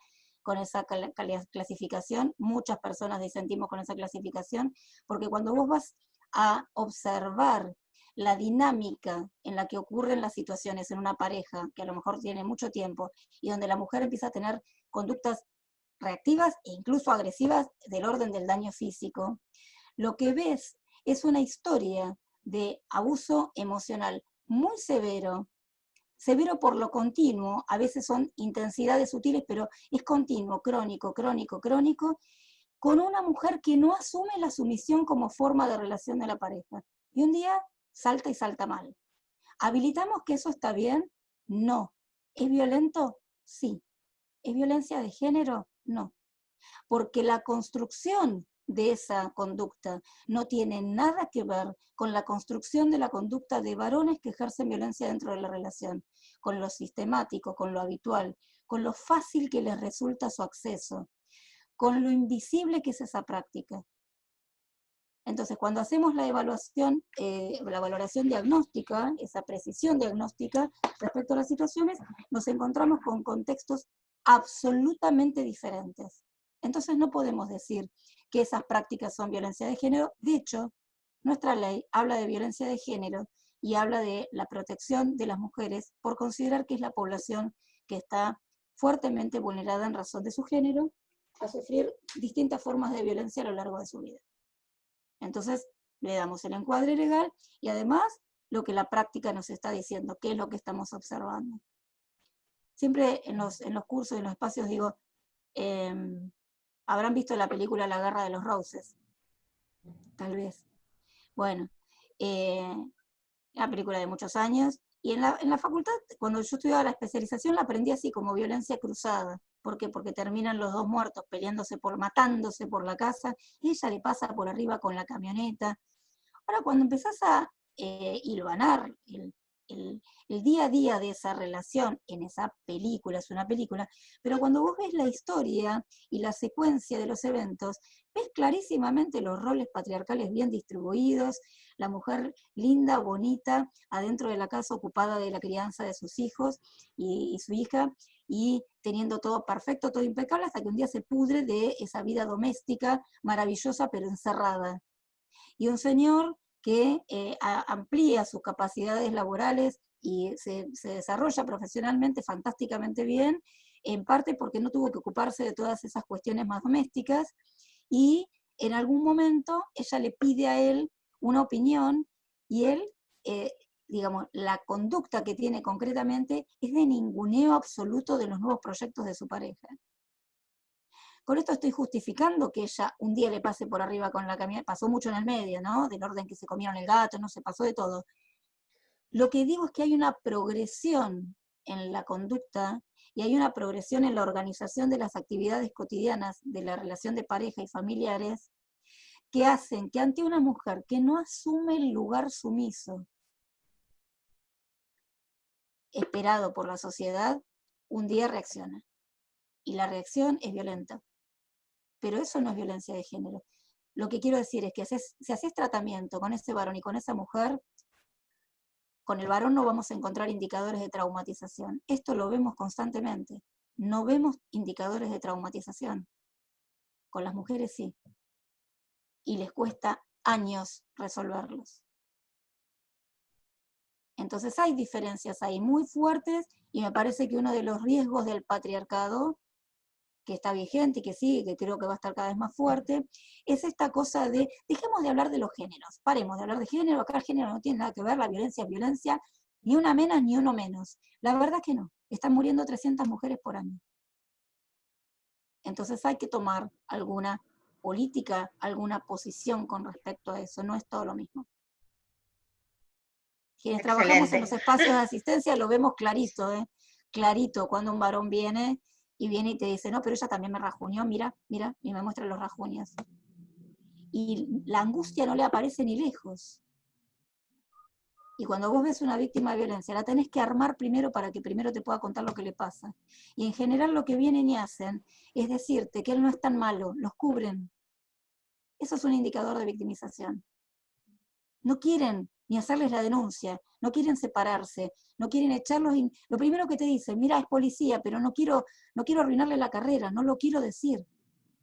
clasificación, muchas personas disentimos con esa clasificación, porque cuando vos vas a observar la dinámica en la que ocurren las situaciones en una pareja, que a lo mejor tiene mucho tiempo, y donde la mujer empieza a tener conductas reactivas e incluso agresivas del orden del daño físico, lo que ves es una historia de abuso emocional muy severo, severo por lo continuo, a veces son intensidades sutiles, pero es continuo, crónico, crónico, crónico, con una mujer que no asume la sumisión como forma de relación de la pareja. Y un día salta y salta mal. ¿Habilitamos que eso está bien? No. ¿Es violento? Sí. ¿Es violencia de género? No. Porque la construcción de esa conducta no tiene nada que ver con la construcción de la conducta de varones que ejercen violencia dentro de la relación, con lo sistemático, con lo habitual, con lo fácil que les resulta su acceso, con lo invisible que es esa práctica. Entonces, cuando hacemos la evaluación, la valoración diagnóstica, esa precisión diagnóstica respecto a las situaciones, nos encontramos con contextos absolutamente diferentes. Entonces no podemos decir que esas prácticas son violencia de género. De hecho, nuestra ley habla de violencia de género y habla de la protección de las mujeres por considerar que es la población que está fuertemente vulnerada en razón de su género a sufrir distintas formas de violencia a lo largo de su vida. Entonces, le damos el encuadre legal y además lo que la práctica nos está diciendo, qué es lo que estamos observando. Siempre en los cursos, en los espacios digo, habrán visto la película La Guerra de los Roses, tal vez. Bueno, una película de muchos años, y en la facultad, cuando yo estudiaba la especialización, la aprendí así como violencia cruzada. ¿Por qué? Porque terminan los dos muertos matándose por la casa, y ella le pasa por arriba con la camioneta. Ahora, cuando empezás a hilvanar el día a día de esa relación en esa película, es una película, pero cuando vos ves la historia y la secuencia de los eventos, ves clarísimamente los roles patriarcales bien distribuidos, la mujer linda, bonita, adentro de la casa ocupada de la crianza de sus hijos y su hija, y teniendo todo perfecto, todo impecable, hasta que un día se pudre de esa vida doméstica maravillosa pero encerrada. Y un señor que amplía sus capacidades laborales y se desarrolla profesionalmente fantásticamente bien, en parte porque no tuvo que ocuparse de todas esas cuestiones más domésticas, y en algún momento ella le pide a él una opinión, y él, digamos, la conducta que tiene concretamente es de ninguneo absoluto de los nuevos proyectos de su pareja. Con esto estoy justificando que ella un día le pase por arriba con la camioneta, pasó mucho en el medio, ¿no? Del orden que se comieron el gato, no se pasó de todo. Lo que digo es que hay una progresión en la conducta y hay una progresión en la organización de las actividades cotidianas de la relación de pareja y familiares que hacen que ante una mujer que no asume el lugar sumiso esperado por la sociedad, un día reacciona. Y la reacción es violenta. Pero eso no es violencia de género. Lo que quiero decir es que si haces tratamiento con ese varón y con esa mujer, con el varón no vamos a encontrar indicadores de traumatización. Esto lo vemos constantemente. No vemos indicadores de traumatización. Con las mujeres sí. Y les cuesta años resolverlos. Entonces hay diferencias ahí muy fuertes, y me parece que uno de los riesgos del patriarcado, que está vigente y que sigue, que creo que va a estar cada vez más fuerte, es esta cosa de, dejemos de hablar de los géneros, paremos de hablar de género, acá el género no tiene nada que ver, la violencia es violencia, ni una menos ni uno menos. La verdad que no, están muriendo 300 mujeres por año. Entonces hay que tomar alguna política, alguna posición con respecto a eso, no es todo lo mismo. Quienes trabajamos en los espacios de asistencia lo vemos clarito, clarito, cuando un varón viene y te dice, no, pero ella también me rajuñó, mira, mira, y me muestra los rajuños. Y la angustia no le aparece ni lejos. Y cuando vos ves una víctima de violencia, la tenés que armar primero para que primero te pueda contar lo que le pasa. Y en general lo que vienen y hacen es decirte que él no es tan malo, los cubren. Eso es un indicador de victimización. No quieren ni hacerles la denuncia, no quieren separarse, no quieren echarlos. Lo primero que te dicen, mira, es policía, pero no quiero arruinarle la carrera, no lo quiero decir,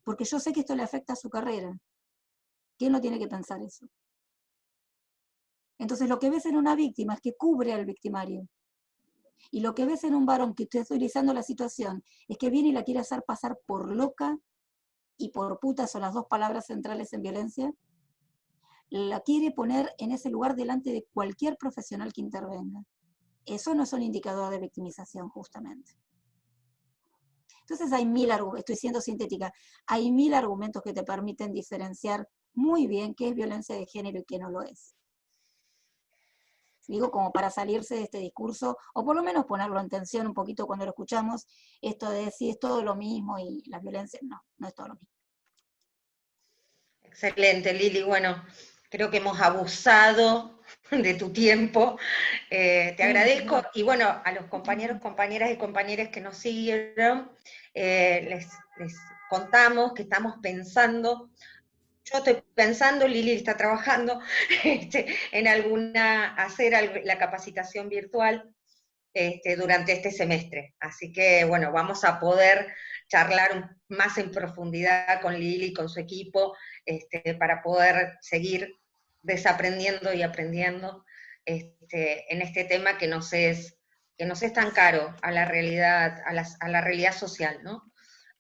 porque yo sé que esto le afecta a su carrera. ¿Quién no tiene que pensar eso? Entonces lo que ves en una víctima es que cubre al victimario. Y lo que ves en un varón que está utilizando la situación es que viene y la quiere hacer pasar por loca, y por puta son las dos palabras centrales en violencia, la quiere poner en ese lugar delante de cualquier profesional que intervenga. Eso no es un indicador de victimización, justamente. Entonces hay 1000 argumentos, estoy siendo sintética, hay 1000 argumentos que te permiten diferenciar muy bien qué es violencia de género y qué no lo es. Digo, como para salirse de este discurso, o por lo menos ponerlo en tensión un poquito cuando lo escuchamos, esto de decir es todo lo mismo y la violencia, no es todo lo mismo. Excelente, Lili. Bueno, creo que hemos abusado de tu tiempo. Te agradezco. Y bueno, a los compañeros, compañeras y compañeros que nos siguieron, les contamos que estamos pensando. Yo estoy pensando, Lili está trabajando en hacer la capacitación virtual durante este semestre. Así que, bueno, vamos a poder charlar más en profundidad con Lili y con su equipo, para poder seguir desaprendiendo y aprendiendo en este tema que nos es tan caro a la realidad, a la realidad social, ¿no?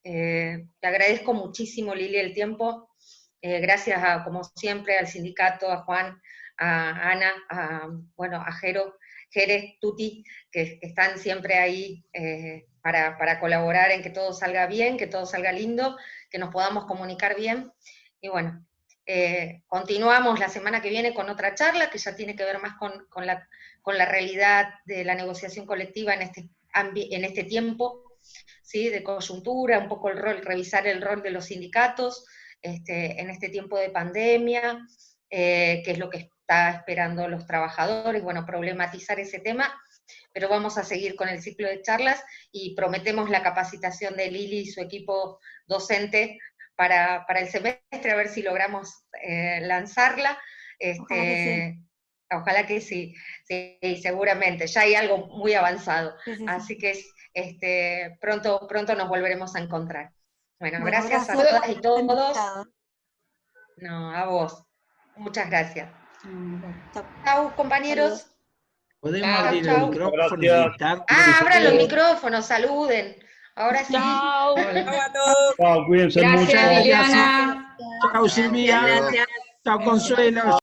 Te agradezco muchísimo, Lili, el tiempo. Gracias, como siempre, al sindicato, a Juan, a Ana, a Jerez, Tuti, que están siempre ahí para colaborar en que todo salga bien, que todo salga lindo, que nos podamos comunicar bien. Y bueno, continuamos la semana que viene con otra charla que ya tiene que ver más con la realidad de la negociación colectiva en este tiempo, ¿sí? De coyuntura, un poco revisar el rol de los sindicatos en este tiempo de pandemia, qué es lo que está esperando los trabajadores, bueno, problematizar ese tema, pero vamos a seguir con el ciclo de charlas y prometemos la capacitación de Lili y su equipo docente para el semestre, a ver si logramos lanzarla. Ojalá que sí, seguramente, ya hay algo muy avanzado, sí. Así que pronto nos volveremos a encontrar. Bueno, gracias a todas y todos. No, a vos. Muchas gracias. Chau, compañeros. Podemos abrir el micrófono y gritar. Abran los micrófonos, saluden. Ahora sí. Chao. Chao a todos. Chao, cuídense Gracias, mucho. Liliana. Chao, Silvia. Chao, Consuelo.